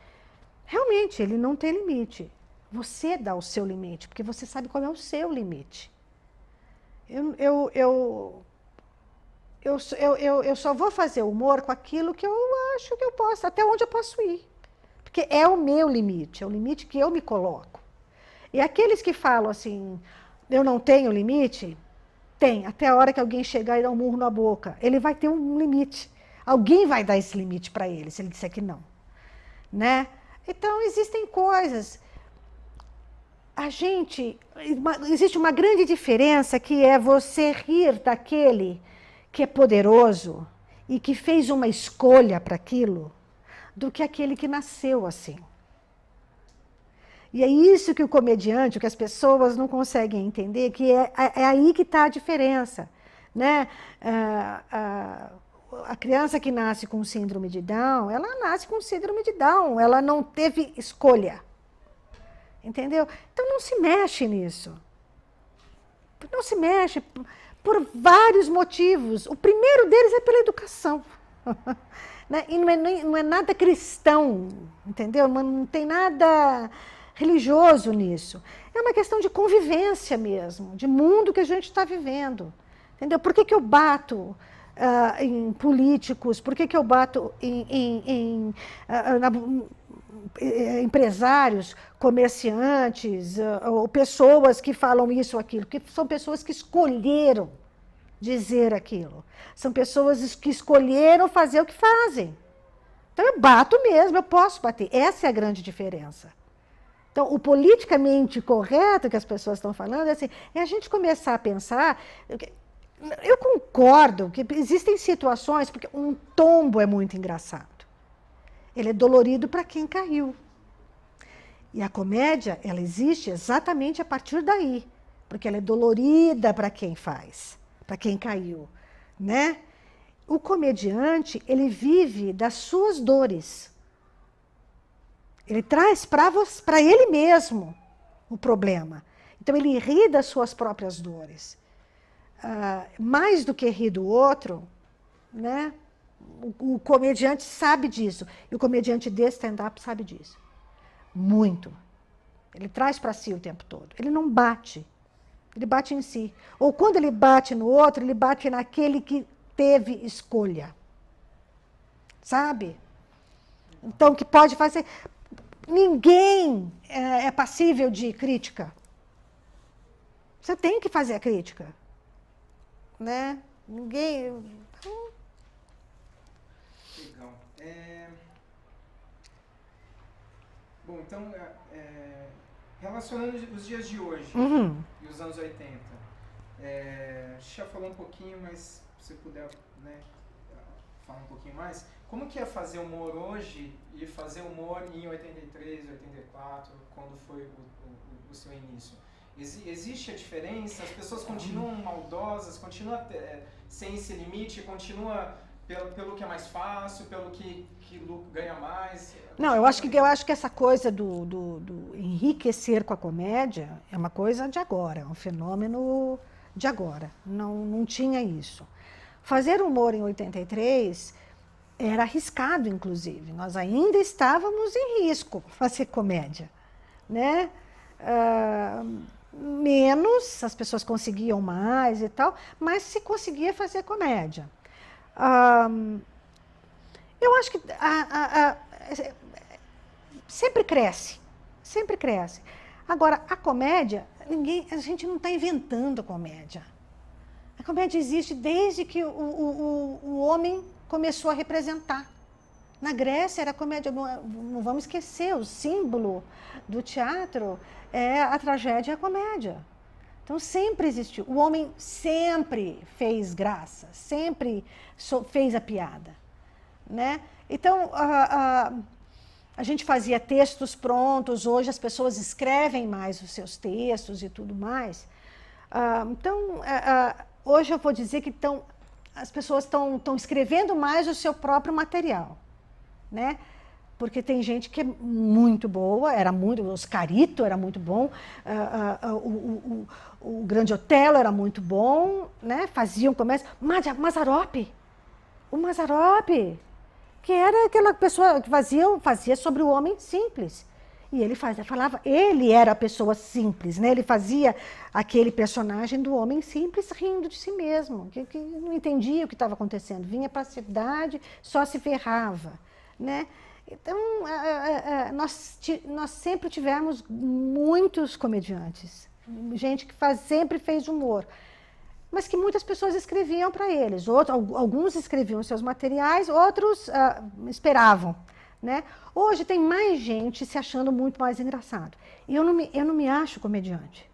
Realmente, ele não tem limite. Você dá o seu limite, porque você sabe qual é o seu limite. Eu só vou fazer humor com aquilo que eu acho que eu posso, até onde eu posso ir. Porque é o meu limite, é o limite que eu me coloco. E aqueles que falam assim, eu não tenho limite, tem, até a hora que alguém chegar e dar um murro na boca. Ele vai ter um limite. Alguém vai dar esse limite para ele, se ele disser que não. Né? Então, existem coisas. Existe uma grande diferença que é você rir daquele que é poderoso e que fez uma escolha para aquilo, do que aquele que nasceu assim. E é isso que o comediante, que as pessoas não conseguem entender, que é aí que está a diferença. Né? A criança que nasce com síndrome de Down, ela nasce com síndrome de Down, ela não teve escolha. Entendeu? Então não se mexe nisso. Não se mexe por vários motivos. O primeiro deles é pela educação. Né? E não é nada cristão, entendeu? Não tem nada religioso nisso. É uma questão de convivência mesmo, de mundo que a gente está vivendo. Entendeu? Por que eu bato em políticos? Por que eu bato em empresários, comerciantes, ou pessoas que falam isso ou aquilo? Porque são pessoas que escolheram dizer aquilo. São pessoas que escolheram fazer o que fazem. Então eu bato mesmo, eu posso bater. Essa é a grande diferença. Então, o politicamente correto que as pessoas estão falando é assim, é a gente começar a pensar. Eu concordo que existem situações, porque um tombo é muito engraçado. Ele é dolorido para quem caiu. E a comédia, ela existe exatamente a partir daí, porque ela é dolorida para quem faz, para quem caiu, né? O comediante, ele vive das suas dores. Ele traz para ele mesmo o problema. Então, ele ri das suas próprias dores. Mais do que rir do outro, né? O comediante sabe disso. E o comediante de stand-up sabe disso. Muito. Ele traz para si o tempo todo. Ele não bate. Ele bate em si. Ou quando ele bate no outro, ele bate naquele que teve escolha. Sabe? Então, que pode fazer... Ninguém é passível de crítica. Você tem que fazer a crítica. Né? Ninguém... Legal. Bom, então, relacionando os dias de hoje e os anos 80, a gente já falou um pouquinho, mas se você puder, né, falar um pouquinho mais, como que é fazer humor hoje e fazer humor em 83, 84, quando foi o seu início? Existe a diferença? As pessoas continuam maldosas, continuam sem esse limite, continuam pelo que é mais fácil, pelo que ganha mais? Não, eu acho que essa coisa do enriquecer com a comédia é uma coisa de agora, é um fenômeno de agora. Não tinha isso. Fazer humor em 83 era arriscado, inclusive. Nós ainda estávamos em risco para fazer comédia, né? Menos, as pessoas conseguiam mais e tal, mas se conseguia fazer comédia. Eu acho que sempre cresce, sempre cresce. Agora, a comédia, a gente não está inventando a comédia. A comédia existe desde que o homem começou a representar. Na Grécia era comédia, não vamos esquecer, o símbolo do teatro é a tragédia e a comédia. Então sempre existiu. O homem sempre fez graça, sempre fez a piada, né? Então a gente fazia textos prontos, hoje as pessoas escrevem mais os seus textos e tudo mais. Hoje eu vou dizer que as pessoas estão escrevendo mais o seu próprio material, né? Porque tem gente que é muito boa, o Oscarito era muito bom, o Grande Otelo era muito bom, né? Faziam comércio. O Mazzaropi, que era aquela pessoa que fazia sobre o homem simples. E ele era a pessoa simples, né? Ele fazia aquele personagem do homem simples rindo de si mesmo, que não entendia o que estava acontecendo, vinha para a cidade, só se ferrava, né? Então, nós sempre tivemos muitos comediantes, gente que sempre fez humor, mas que muitas pessoas escreviam para eles. Alguns escreviam seus materiais, outros esperavam, né? Hoje tem mais gente se achando muito mais engraçado. E eu não me acho comediante.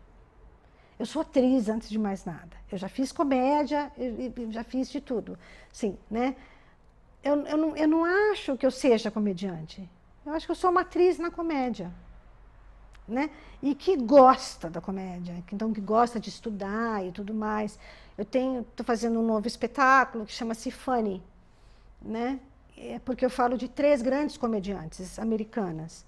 Eu sou atriz antes de mais nada. Eu já fiz comédia, eu já fiz de tudo. Sim, né? Eu não acho que eu seja comediante. Eu acho que eu sou uma atriz na comédia, né? E que gosta da comédia, então que gosta de estudar e tudo mais. Estou fazendo um novo espetáculo que chama-se Funny, né? É porque eu falo de 3 grandes comediantes americanas.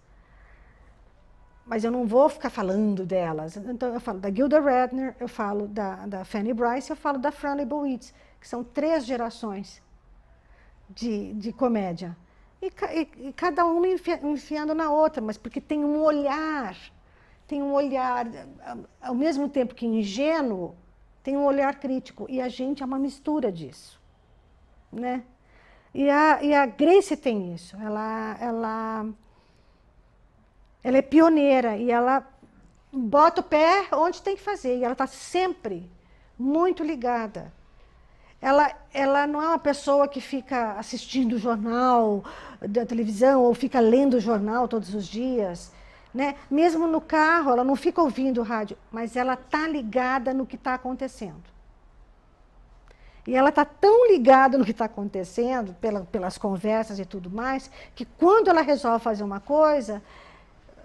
Mas eu não vou ficar falando delas. Então eu falo da Gilda Radner, eu falo da Fanny Brice, eu falo da Fran Lebowitz, que são 3 gerações de comédia. E cada uma enfiando na outra, mas porque tem um olhar, ao mesmo tempo que ingênuo, tem um olhar crítico. E a gente é uma mistura disso, né? E a Grace tem isso. Ela é pioneira e ela bota o pé onde tem que fazer. E ela está sempre muito ligada. Ela não é uma pessoa que fica assistindo o jornal da televisão ou fica lendo o jornal todos os dias, né? Mesmo no carro, ela não fica ouvindo o rádio, mas ela está ligada no que está acontecendo. E ela está tão ligada no que está acontecendo, pelas conversas e tudo mais, que quando ela resolve fazer uma coisa,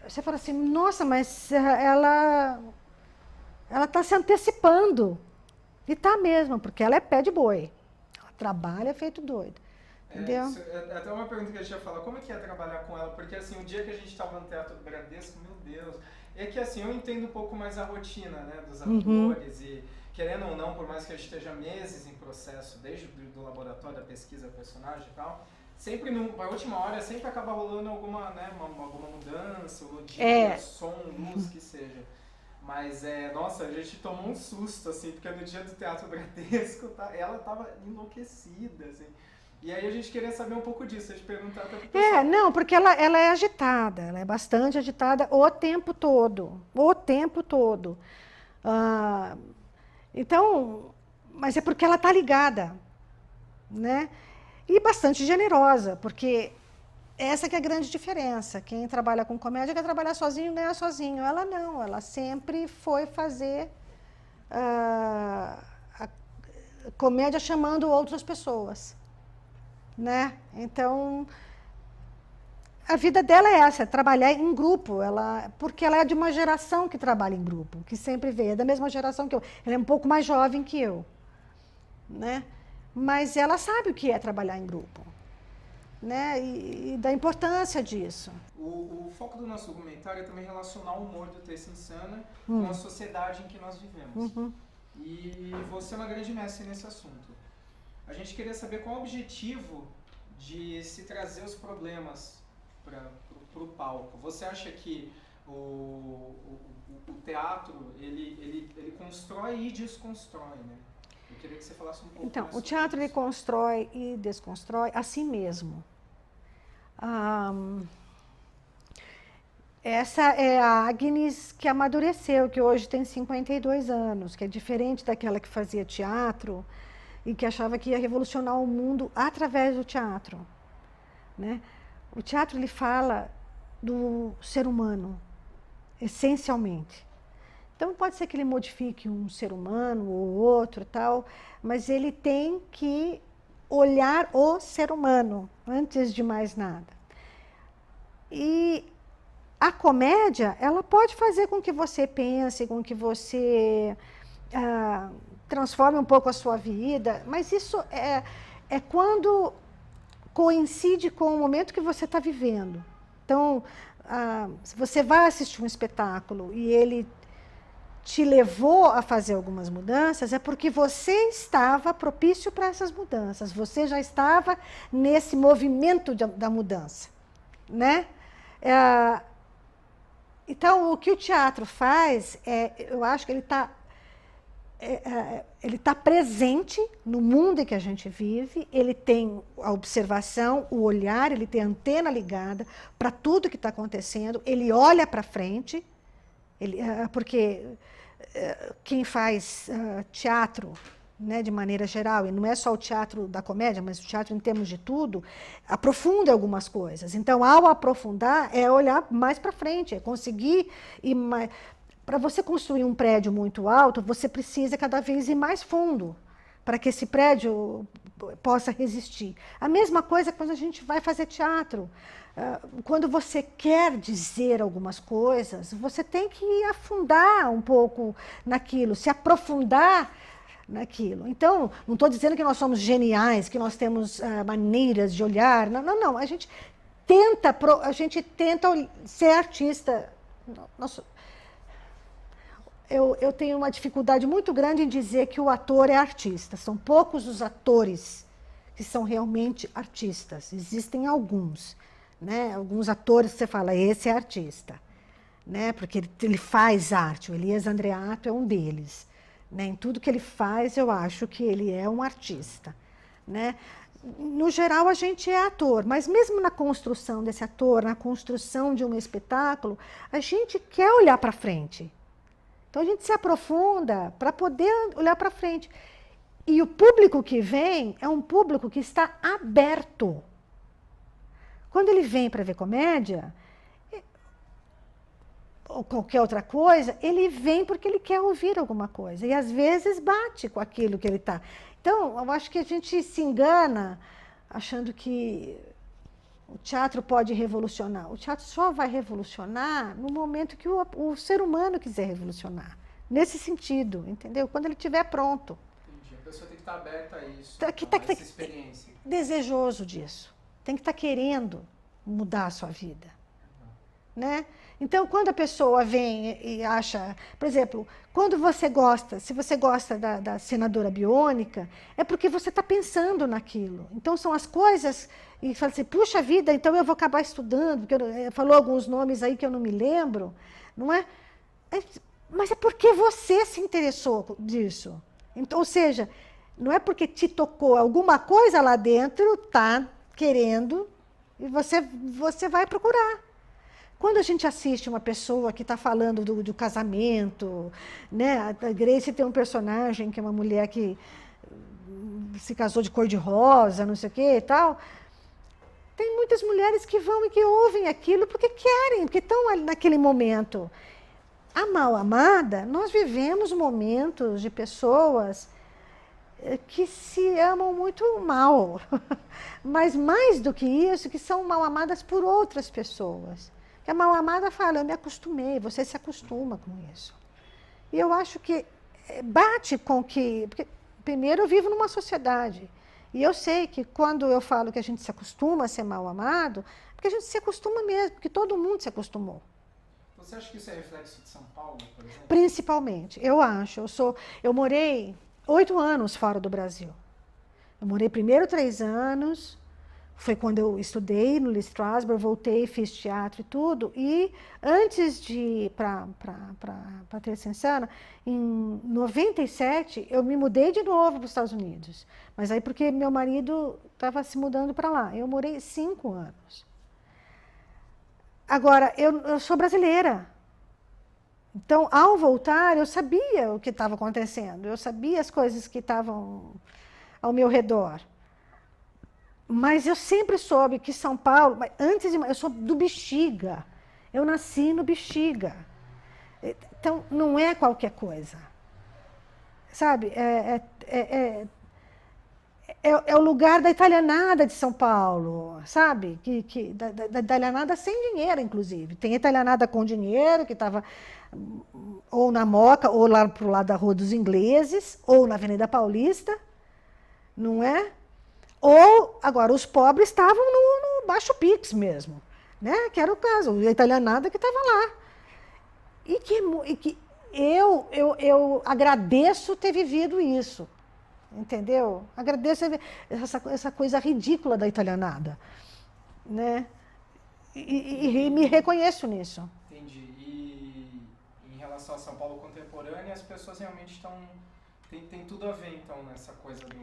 você fala assim, nossa, mas ela está se antecipando. E está mesmo, porque ela é pé de boi. Ela trabalha feito doido. Entendeu? Até uma pergunta que a gente ia falar, como é que é trabalhar com ela? Porque assim, o dia que a gente estava no Teatro do Bradesco, meu Deus, é que assim, eu entendo um pouco mais a rotina, né, dos atores e querendo ou não, por mais que a gente esteja meses em processo, desde do laboratório, da pesquisa, personagem e tal, sempre na última hora sempre acaba rolando alguma mudança, dia, som, luz, que seja. Mas, nossa, a gente tomou um susto, assim, porque no dia do Teatro Bradesco, ela tava enlouquecida, assim. E aí a gente queria saber um pouco disso, a gente perguntar até pro pessoal. Não, porque ela é agitada, ela é bastante agitada o tempo todo, Então, mas é porque ela está ligada, né? E bastante generosa, porque essa que é a grande diferença. Quem trabalha com comédia quer trabalhar sozinho, ganhar sozinho. Ela não, ela sempre foi fazer a comédia chamando outras pessoas, né? Então, a vida dela é essa, trabalhar em grupo, porque ela é de uma geração que trabalha em grupo, que sempre vê, é da mesma geração que eu. Ela é um pouco mais jovem que eu, né? Mas ela sabe o que é trabalhar em grupo, né? E da importância disso. O foco do nosso documentário é também relacionar o humor do Terça Insana com a sociedade em que nós vivemos. E você é uma grande mestre nesse assunto. A gente queria saber qual é o objetivo de se trazer os problemas para o palco. Você acha que o teatro, ele constrói e desconstrói, né? Eu queria que você falasse um pouco. Então, o teatro ele constrói e desconstrói a si mesmo. Essa é a Agnes que amadureceu, que hoje tem 52 anos, que é diferente daquela que fazia teatro e que achava que ia revolucionar o mundo através do teatro, né? O teatro ele fala do ser humano, essencialmente. Então pode ser que ele modifique um ser humano ou outro, tal, mas ele tem que olhar o ser humano antes de mais nada. E a comédia, ela pode fazer com que você pense, com que você transforme um pouco a sua vida, mas isso é quando coincide com o momento que você está vivendo. Então, se você vai assistir um espetáculo e ele te levou a fazer algumas mudanças, é porque você estava propício para essas mudanças, você já estava nesse movimento da mudança, né? Então, o que o teatro faz, eu acho que ele está presente no mundo em que a gente vive, ele tem a observação, o olhar, ele tem a antena ligada para tudo que está acontecendo, ele olha para frente, porque quem faz teatro, né, de maneira geral, e não é só o teatro da comédia, mas o teatro em termos de tudo, aprofunda algumas coisas. Então, ao aprofundar, é olhar mais para frente, é conseguir ir mais. Para você construir um prédio muito alto, você precisa cada vez ir mais fundo, para que esse prédio possa resistir. A mesma coisa quando a gente vai fazer teatro. Quando você quer dizer algumas coisas, você tem que afundar um pouco naquilo, se aprofundar naquilo. Então, não estou dizendo que nós somos geniais, que nós temos maneiras de olhar. Não, não, não. A gente tenta ser artista. Eu tenho uma dificuldade muito grande em dizer que o ator é artista. São poucos os atores que são realmente artistas. Existem alguns, né? Alguns atores que você fala, esse é artista, né? Porque ele faz arte. O Elias Andreato é um deles, né? Em tudo que ele faz, eu acho que ele é um artista, né? No geral, a gente é ator, mas mesmo na construção desse ator, na construção de um espetáculo, a gente quer olhar para frente. Então, a gente se aprofunda para poder olhar para frente. E o público que vem é um público que está aberto. Quando ele vem para ver comédia, ou qualquer outra coisa, ele vem porque ele quer ouvir alguma coisa. E, às vezes, bate com aquilo que ele está. Então, eu acho que a gente se engana achando que o teatro pode revolucionar. O teatro só vai revolucionar no momento que o ser humano quiser revolucionar. Nesse sentido, entendeu? Quando ele estiver pronto. Entendi. A pessoa tem que estar aberta a isso, a essa experiência. Desejoso disso. Tem que estar querendo mudar a sua vida. Né? Então, quando a pessoa vem e acha... Por exemplo, quando você gosta, se você gosta da senadora biônica, é porque você está pensando naquilo. Então, são as coisas... E fala assim, puxa vida, então eu vou acabar estudando, porque falou alguns nomes aí que eu não me lembro, não é? Mas é porque você se interessou disso. Então, ou seja, não é porque te tocou alguma coisa lá dentro, tá querendo, e você vai procurar. Quando a gente assiste uma pessoa que está falando do casamento, né? A Grace tem um personagem que é uma mulher que se casou de cor-de-rosa, não sei o que e tal. Tem muitas mulheres que vão e que ouvem aquilo porque querem, porque estão ali naquele momento. A Mal Amada, nós vivemos momentos de pessoas que se amam muito mal, mas mais do que isso, que são mal amadas por outras pessoas. Que a mal amada fala, eu me acostumei, você se acostuma com isso. E eu acho que bate com que... Porque, primeiro, eu vivo numa sociedade, e eu sei que quando eu falo que a gente se acostuma a ser mal amado, porque a gente se acostuma mesmo, porque todo mundo se acostumou. Você acha que isso é reflexo de São Paulo, por exemplo? Principalmente, eu acho. Eu morei 8 anos fora do Brasil. Eu morei primeiro 3 anos, foi quando eu estudei no Lee Strasberg, voltei, fiz teatro e tudo. E antes de ir para Terceira, em 97, eu me mudei de novo para os Estados Unidos. Mas aí porque meu marido estava se mudando para lá. Eu morei 5 anos. Agora, eu sou brasileira. Então, ao voltar, eu sabia o que estava acontecendo. Eu sabia as coisas que estavam ao meu redor. Mas eu sempre soube que São Paulo... eu sou do Bexiga. Eu nasci no Bexiga. Então, não é qualquer coisa. Sabe? É o lugar da italianada de São Paulo, sabe? Da italianada sem dinheiro, inclusive. Tem italianada com dinheiro, que estava ou na Moca, ou lá para o lado da Rua dos Ingleses, ou na Avenida Paulista, não é? Ou, agora, os pobres estavam no Baixo Pix mesmo, né? Que era o caso, a italianada que estava lá. E que eu agradeço ter vivido isso. Entendeu? Agradeço essa coisa ridícula da italianada, né? E me reconheço nisso. Entendi. E em relação a São Paulo contemporânea, as pessoas realmente tem tudo a ver, então, nessa coisa do...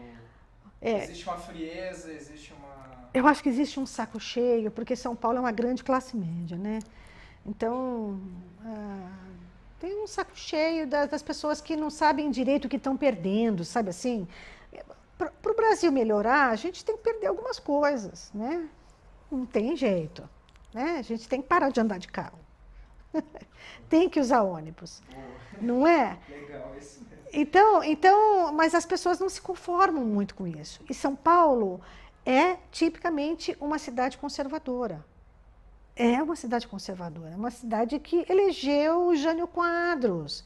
Existe uma frieza, existe uma... Eu acho que existe um saco cheio, porque São Paulo é uma grande classe média, né? Então... tem um saco cheio das pessoas que não sabem direito o que estão perdendo, sabe assim? Para o Brasil melhorar, a gente tem que perder algumas coisas, né? Não tem jeito, né? A gente tem que parar de andar de carro. Tem que usar ônibus, não é? Legal, isso mesmo. Então, mas as pessoas não se conformam muito com isso. E São Paulo é tipicamente uma cidade conservadora. É uma cidade conservadora, é uma cidade que elegeu o Jânio Quadros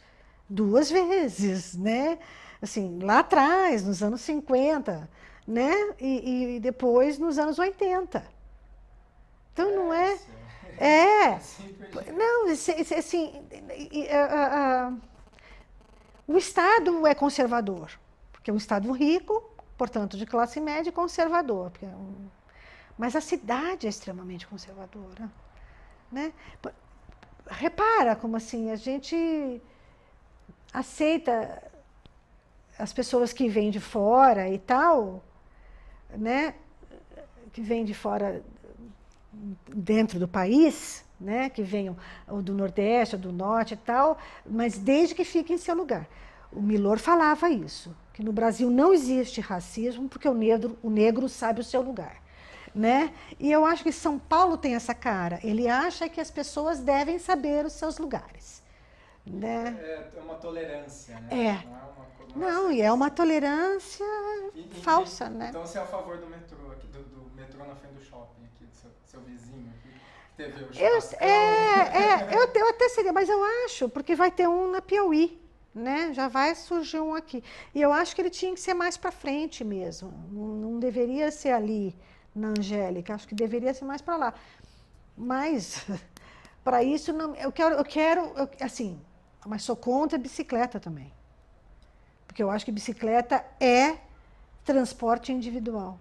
2 vezes, né? Assim, lá atrás, nos anos 50, né? E depois nos anos 80. Então, não é... Não, assim... o Estado é conservador, porque é um Estado rico, portanto, de classe média e conservador. Porque mas a cidade é extremamente conservadora, né? Repara como assim, a gente aceita as pessoas que vêm de fora e tal, né? Que vêm de fora dentro do país, né? Que venham ou do Nordeste ou do Norte e tal, mas desde que fiquem em seu lugar. O Milor falava isso, que no Brasil não existe racismo porque o negro sabe o seu lugar. Né? E eu acho que São Paulo tem essa cara. Ele acha que as pessoas devem saber os seus lugares. Né? É uma tolerância, né? Não, e é uma tolerância falsa, né? Então você é a favor do metrô, aqui, do metrô na frente do shopping, aqui, do seu vizinho, aqui, que teve o eu até seria, mas eu acho, porque vai ter um na Piauí, né? Já vai surgir um aqui. E eu acho que ele tinha que ser mais para frente mesmo. Não deveria ser ali na Angélica, acho que deveria ser mais para lá. Mas, para isso, não, eu quero, assim, mas sou contra a bicicleta também. Porque eu acho que bicicleta é transporte individual.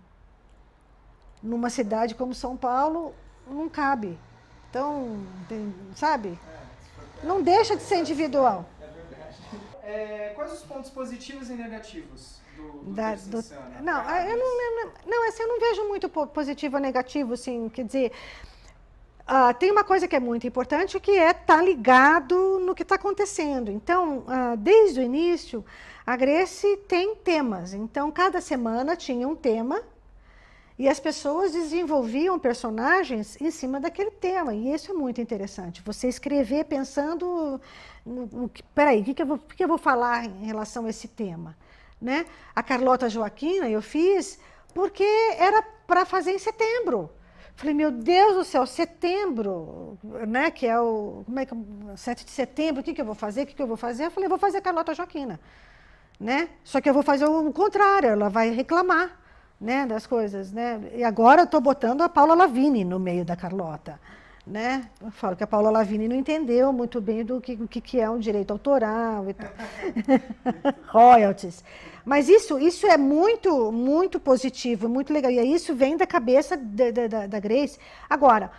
Numa cidade como São Paulo, não cabe. Então, sabe? Não deixa de ser individual. É verdade. Quais os pontos positivos e negativos do Terceira? Eu não vejo muito positivo ou negativo, assim, quer dizer, tem uma coisa que é muito importante, que é estar ligado no que está acontecendo. Então, desde o início, a Grece tem temas. Então, cada semana tinha um tema e as pessoas desenvolviam personagens em cima daquele tema. E isso é muito interessante. Você escrever pensando, peraí, o que eu vou falar em relação a esse tema? né? A Carlota Joaquina eu fiz porque era para fazer em setembro. Falei, meu Deus do céu, setembro, né? Que é o 7 de setembro, o que eu vou fazer? O que eu vou fazer? Eu falei, vou fazer a Carlota Joaquina, né? Só que eu vou fazer o contrário, ela vai reclamar, né, das coisas, né? E agora eu estou botando a Paula Lavigne no meio da Carlota, né? Eu falo que a Paula Lavigne não entendeu muito bem do que é um direito autoral e tal. Royalties. Mas isso é muito, muito positivo, muito legal. E isso vem da cabeça da Grace. Agora,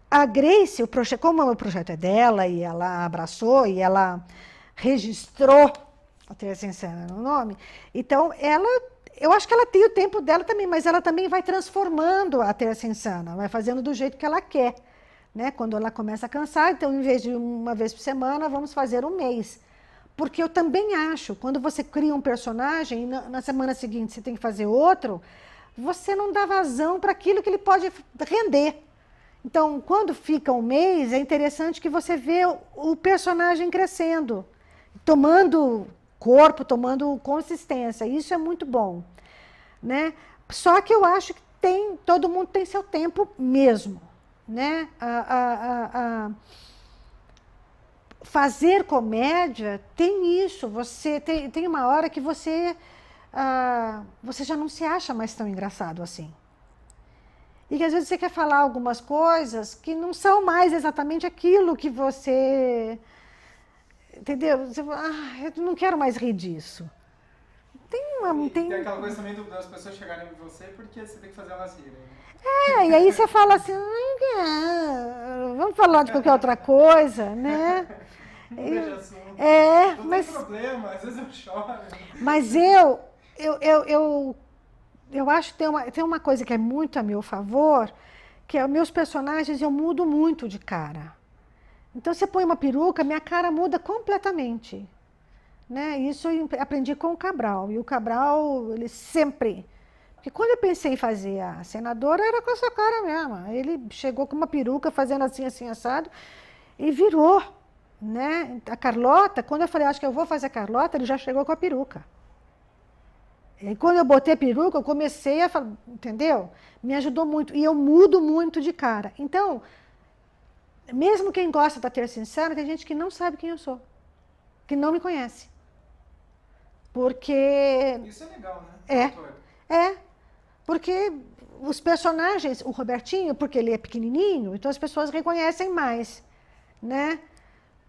a Grace, como o projeto é dela, e ela abraçou, e ela registrou a Terça Insana no nome, então eu acho que ela tem o tempo dela também, mas ela também vai transformando a Terça Insana, vai fazendo do jeito que ela quer, né? Quando ela começa a cansar, então em vez de uma vez por semana, vamos fazer um mês. Porque eu também acho, quando você cria um personagem, e na semana seguinte você tem que fazer outro, você não dá vazão para aquilo que ele pode render. Então, quando fica um mês, é interessante que você vê o personagem crescendo, tomando corpo, tomando consistência. Isso é muito bom, né? Só que eu acho que todo mundo tem seu tempo mesmo, né? Fazer comédia tem isso. Você tem uma hora que você já não se acha mais tão engraçado assim. E que às vezes você quer falar algumas coisas que não são mais exatamente aquilo que entendeu? Você fala, eu não quero mais rir disso. Tem aquela coisa também das pessoas chegarem em você porque você tem que fazer elas rirem. E aí você fala assim, vamos falar de qualquer outra coisa, né? Não mas tem problema, às vezes eu choro. Mas eu acho que tem uma coisa que é muito a meu favor, que é os meus personagens, eu mudo muito de cara. Então, você põe uma peruca, minha cara muda completamente. Né? Isso eu aprendi com o Cabral. E o Cabral, ele sempre... Porque quando eu pensei em fazer a senadora, era com essa cara mesmo. Ele chegou com uma peruca, fazendo assim, assim, assado, e virou. Né? A Carlota, quando eu falei, acho que eu vou fazer a Carlota, ele já chegou com a peruca. E quando eu botei a peruca, eu comecei a falar, entendeu? Me ajudou muito. E eu mudo muito de cara. Então, mesmo quem gosta da Terça Insana, tem gente que não sabe quem eu sou. Que não me conhece. Porque... Isso é legal, né? Porque os personagens, o Robertinho, porque ele é pequenininho, então as pessoas reconhecem mais, né?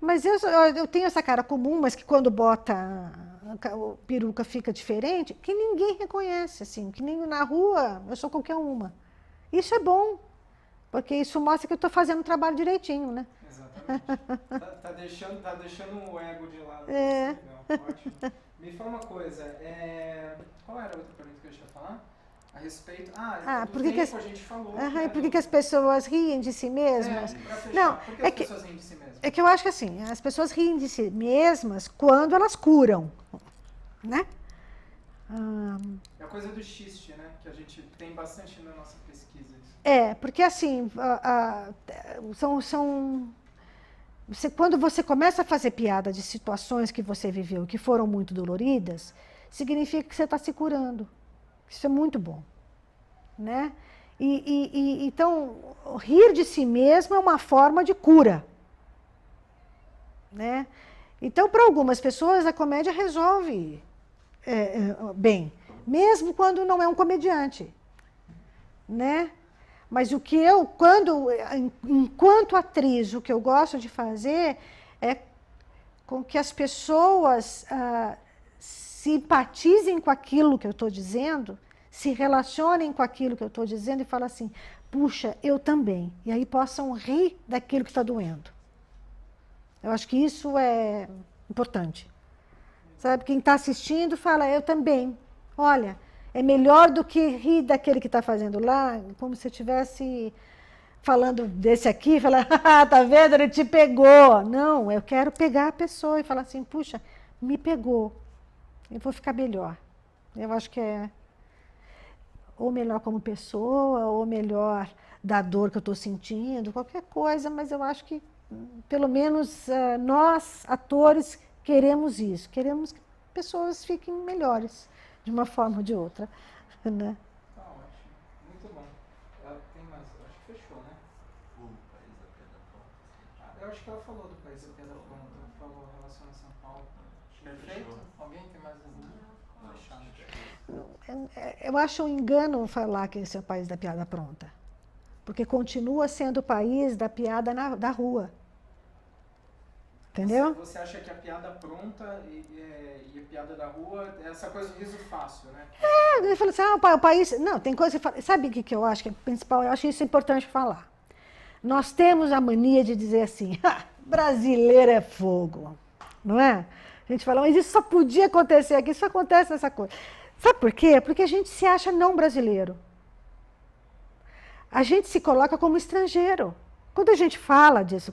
Mas eu tenho essa cara comum, mas que quando bota a peruca fica diferente, que ninguém reconhece, assim, que nem na rua eu sou qualquer uma. Isso é bom, porque isso mostra que eu estou fazendo o trabalho direitinho, né? Exatamente. Tá deixando o ego de lado. Legal, ótimo. Me fala uma coisa, qual era a outra pergunta que eu ia falar? A respeito... por que a gente falou. Por que as pessoas riem de si mesmas? Pra fechar, não, por que as pessoas riem de si mesmas? É que eu acho que assim, as pessoas riem de si mesmas quando elas curam, né? É a coisa do xiste, né? Que a gente tem bastante na nossa pesquisa. Porque assim, quando você começa a fazer piada de situações que você viveu, que foram muito doloridas, significa que você está se curando. Isso é muito bom, né? Então, rir de si mesmo é uma forma de cura, né? Então, para algumas pessoas, a comédia resolve bem, mesmo quando não é um comediante, né? Mas enquanto atriz, o que eu gosto de fazer é com que as pessoas simpatizem com aquilo que eu estou dizendo, se relacionem com aquilo que eu estou dizendo e falem assim, puxa, eu também. E aí possam rir daquilo que está doendo. Eu acho que isso é importante. Sabe, quem está assistindo fala, eu também. Olha, é melhor do que rir daquele que está fazendo lá, como se eu estivesse falando desse aqui, falar, tá vendo, ele te pegou. Não, eu quero pegar a pessoa e falar assim, puxa, me pegou. Eu vou ficar melhor. Eu acho que é ou melhor como pessoa, ou melhor da dor que eu estou sentindo, qualquer coisa, mas eu acho que, pelo menos, nós, atores, queremos isso. Queremos pessoas fiquem melhores, de uma forma ou de outra. Né? Tá ótimo. Muito bom. Tem mais? Acho que fechou, né? O País da Piada Pronta. Eu acho que ela falou do País da Piada Pronta. Falou em relação a São Paulo. Perfeito? Alguém tem mais alguma? Eu acho um engano falar que esse é o país da piada pronta. Porque continua sendo o país da piada da rua. Entendeu? Você acha que a piada pronta e a piada da rua é essa coisa do riso fácil, né? Ele falou assim, o país... Não, tem coisa que fala... Sabe o que eu acho que é principal? Eu acho isso importante falar. Nós temos a mania de dizer assim, brasileiro é fogo, não é? A gente fala, mas isso só podia acontecer aqui, isso acontece nessa coisa. Sabe por quê? Porque a gente se acha não brasileiro. A gente se coloca como estrangeiro. Quando a gente fala disso,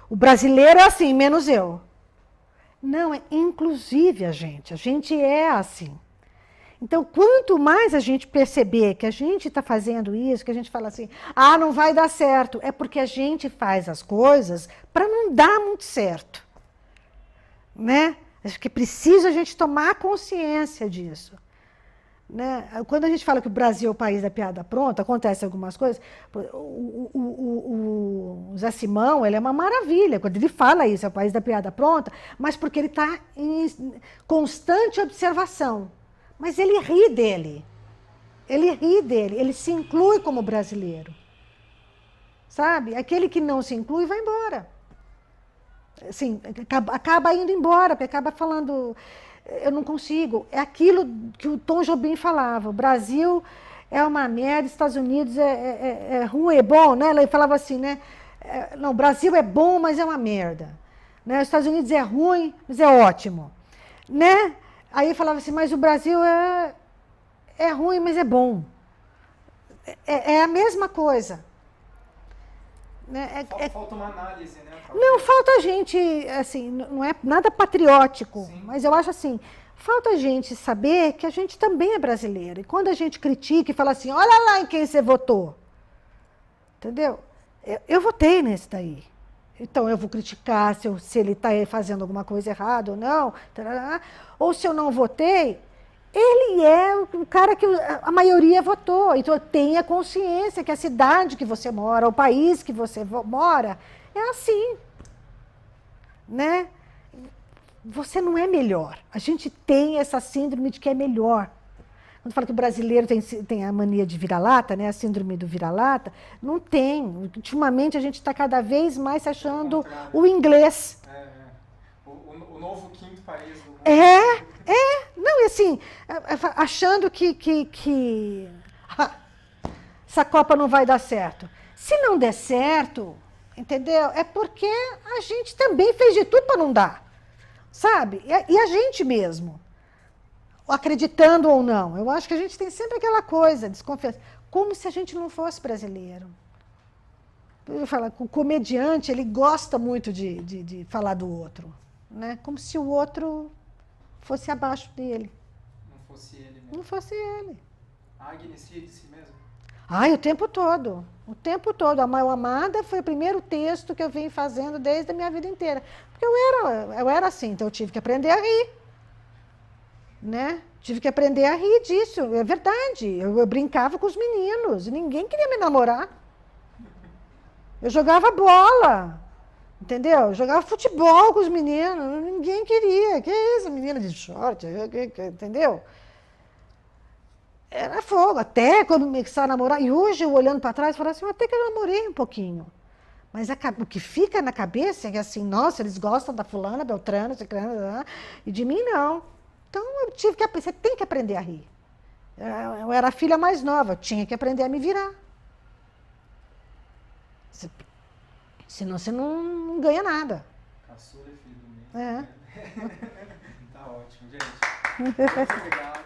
o brasileiro é assim, menos eu. Não, é inclusive a gente é assim. Então, quanto mais a gente perceber que a gente está fazendo isso, que a gente fala assim, não vai dar certo, é porque a gente faz as coisas para não dar muito certo. Né? Acho que é preciso a gente tomar consciência disso. Né? Quando a gente fala que o Brasil é o país da piada pronta, acontecem algumas coisas. O Zé Simão, ele é uma maravilha, quando ele fala isso, é o país da piada pronta, mas porque ele está em constante observação. Mas ele ri dele. Ele se inclui como brasileiro. Sabe? Aquele que não se inclui vai embora. Assim, acaba indo embora, porque acaba falando... Eu não consigo. É aquilo que o Tom Jobim falava. O Brasil é uma merda, Estados Unidos é ruim, é bom, né? Ele falava assim, né? Não, o Brasil é bom, mas é uma merda. Né? Os Estados Unidos é ruim, mas é ótimo. Né? Aí ele falava assim, mas o Brasil é ruim, mas é bom. É a mesma coisa. Né? Falta uma análise, né? Não, falta a gente, assim, não é nada patriótico, sim, mas eu acho assim, falta a gente saber que a gente também é brasileiro. E quando a gente critica e fala assim, olha lá em quem você votou, entendeu? Eu votei nesse daí. Então eu vou criticar se ele está fazendo alguma coisa errada ou não, tarará. Ou se eu não votei, ele é o cara que a maioria votou. Então tenha consciência que a cidade que você mora, o país que você mora, é assim, né? Você não é melhor. A gente tem essa síndrome de que é melhor. Quando fala que o brasileiro tem a mania de vira-lata, né? A síndrome do vira-lata, não tem. Ultimamente a gente está cada vez mais se achando o inglês. O novo quinto país do mundo. Não, e assim, achando que essa Copa não vai dar certo. Se não der certo... Entendeu? É porque a gente também fez de tudo para não dar, sabe? E a gente mesmo, acreditando ou não. Eu acho que a gente tem sempre aquela coisa, desconfiança, como se a gente não fosse brasileiro. Eu falo, o comediante, ele gosta muito de falar do outro, né? Como se o outro fosse abaixo dele. Não fosse ele mesmo. Não fosse ele. A Agnes ria de si mesmo? O tempo todo. O tempo todo. A Mal Amada foi o primeiro texto que eu vim fazendo desde a minha vida inteira. Porque eu era assim, então eu tive que aprender a rir. Né? Tive que aprender a rir disso. É verdade. Eu brincava com os meninos. Ninguém queria me namorar. Eu jogava bola. Entendeu? Eu jogava futebol com os meninos. Ninguém queria. Que isso? Menina de short. Entendeu? Era fogo, até quando começaram a namorar. E hoje, eu olhando para trás, eu falo assim, até que eu namorei um pouquinho. Mas o que fica na cabeça é que assim, nossa, eles gostam da fulana, Beltrano, Ciclana, e de mim não. Então, você tem que aprender a rir. Eu era a filha mais nova, eu tinha que aprender a me virar. Senão você não ganha nada. Caçula e filho do meio. Tá ótimo, gente. Muito legal.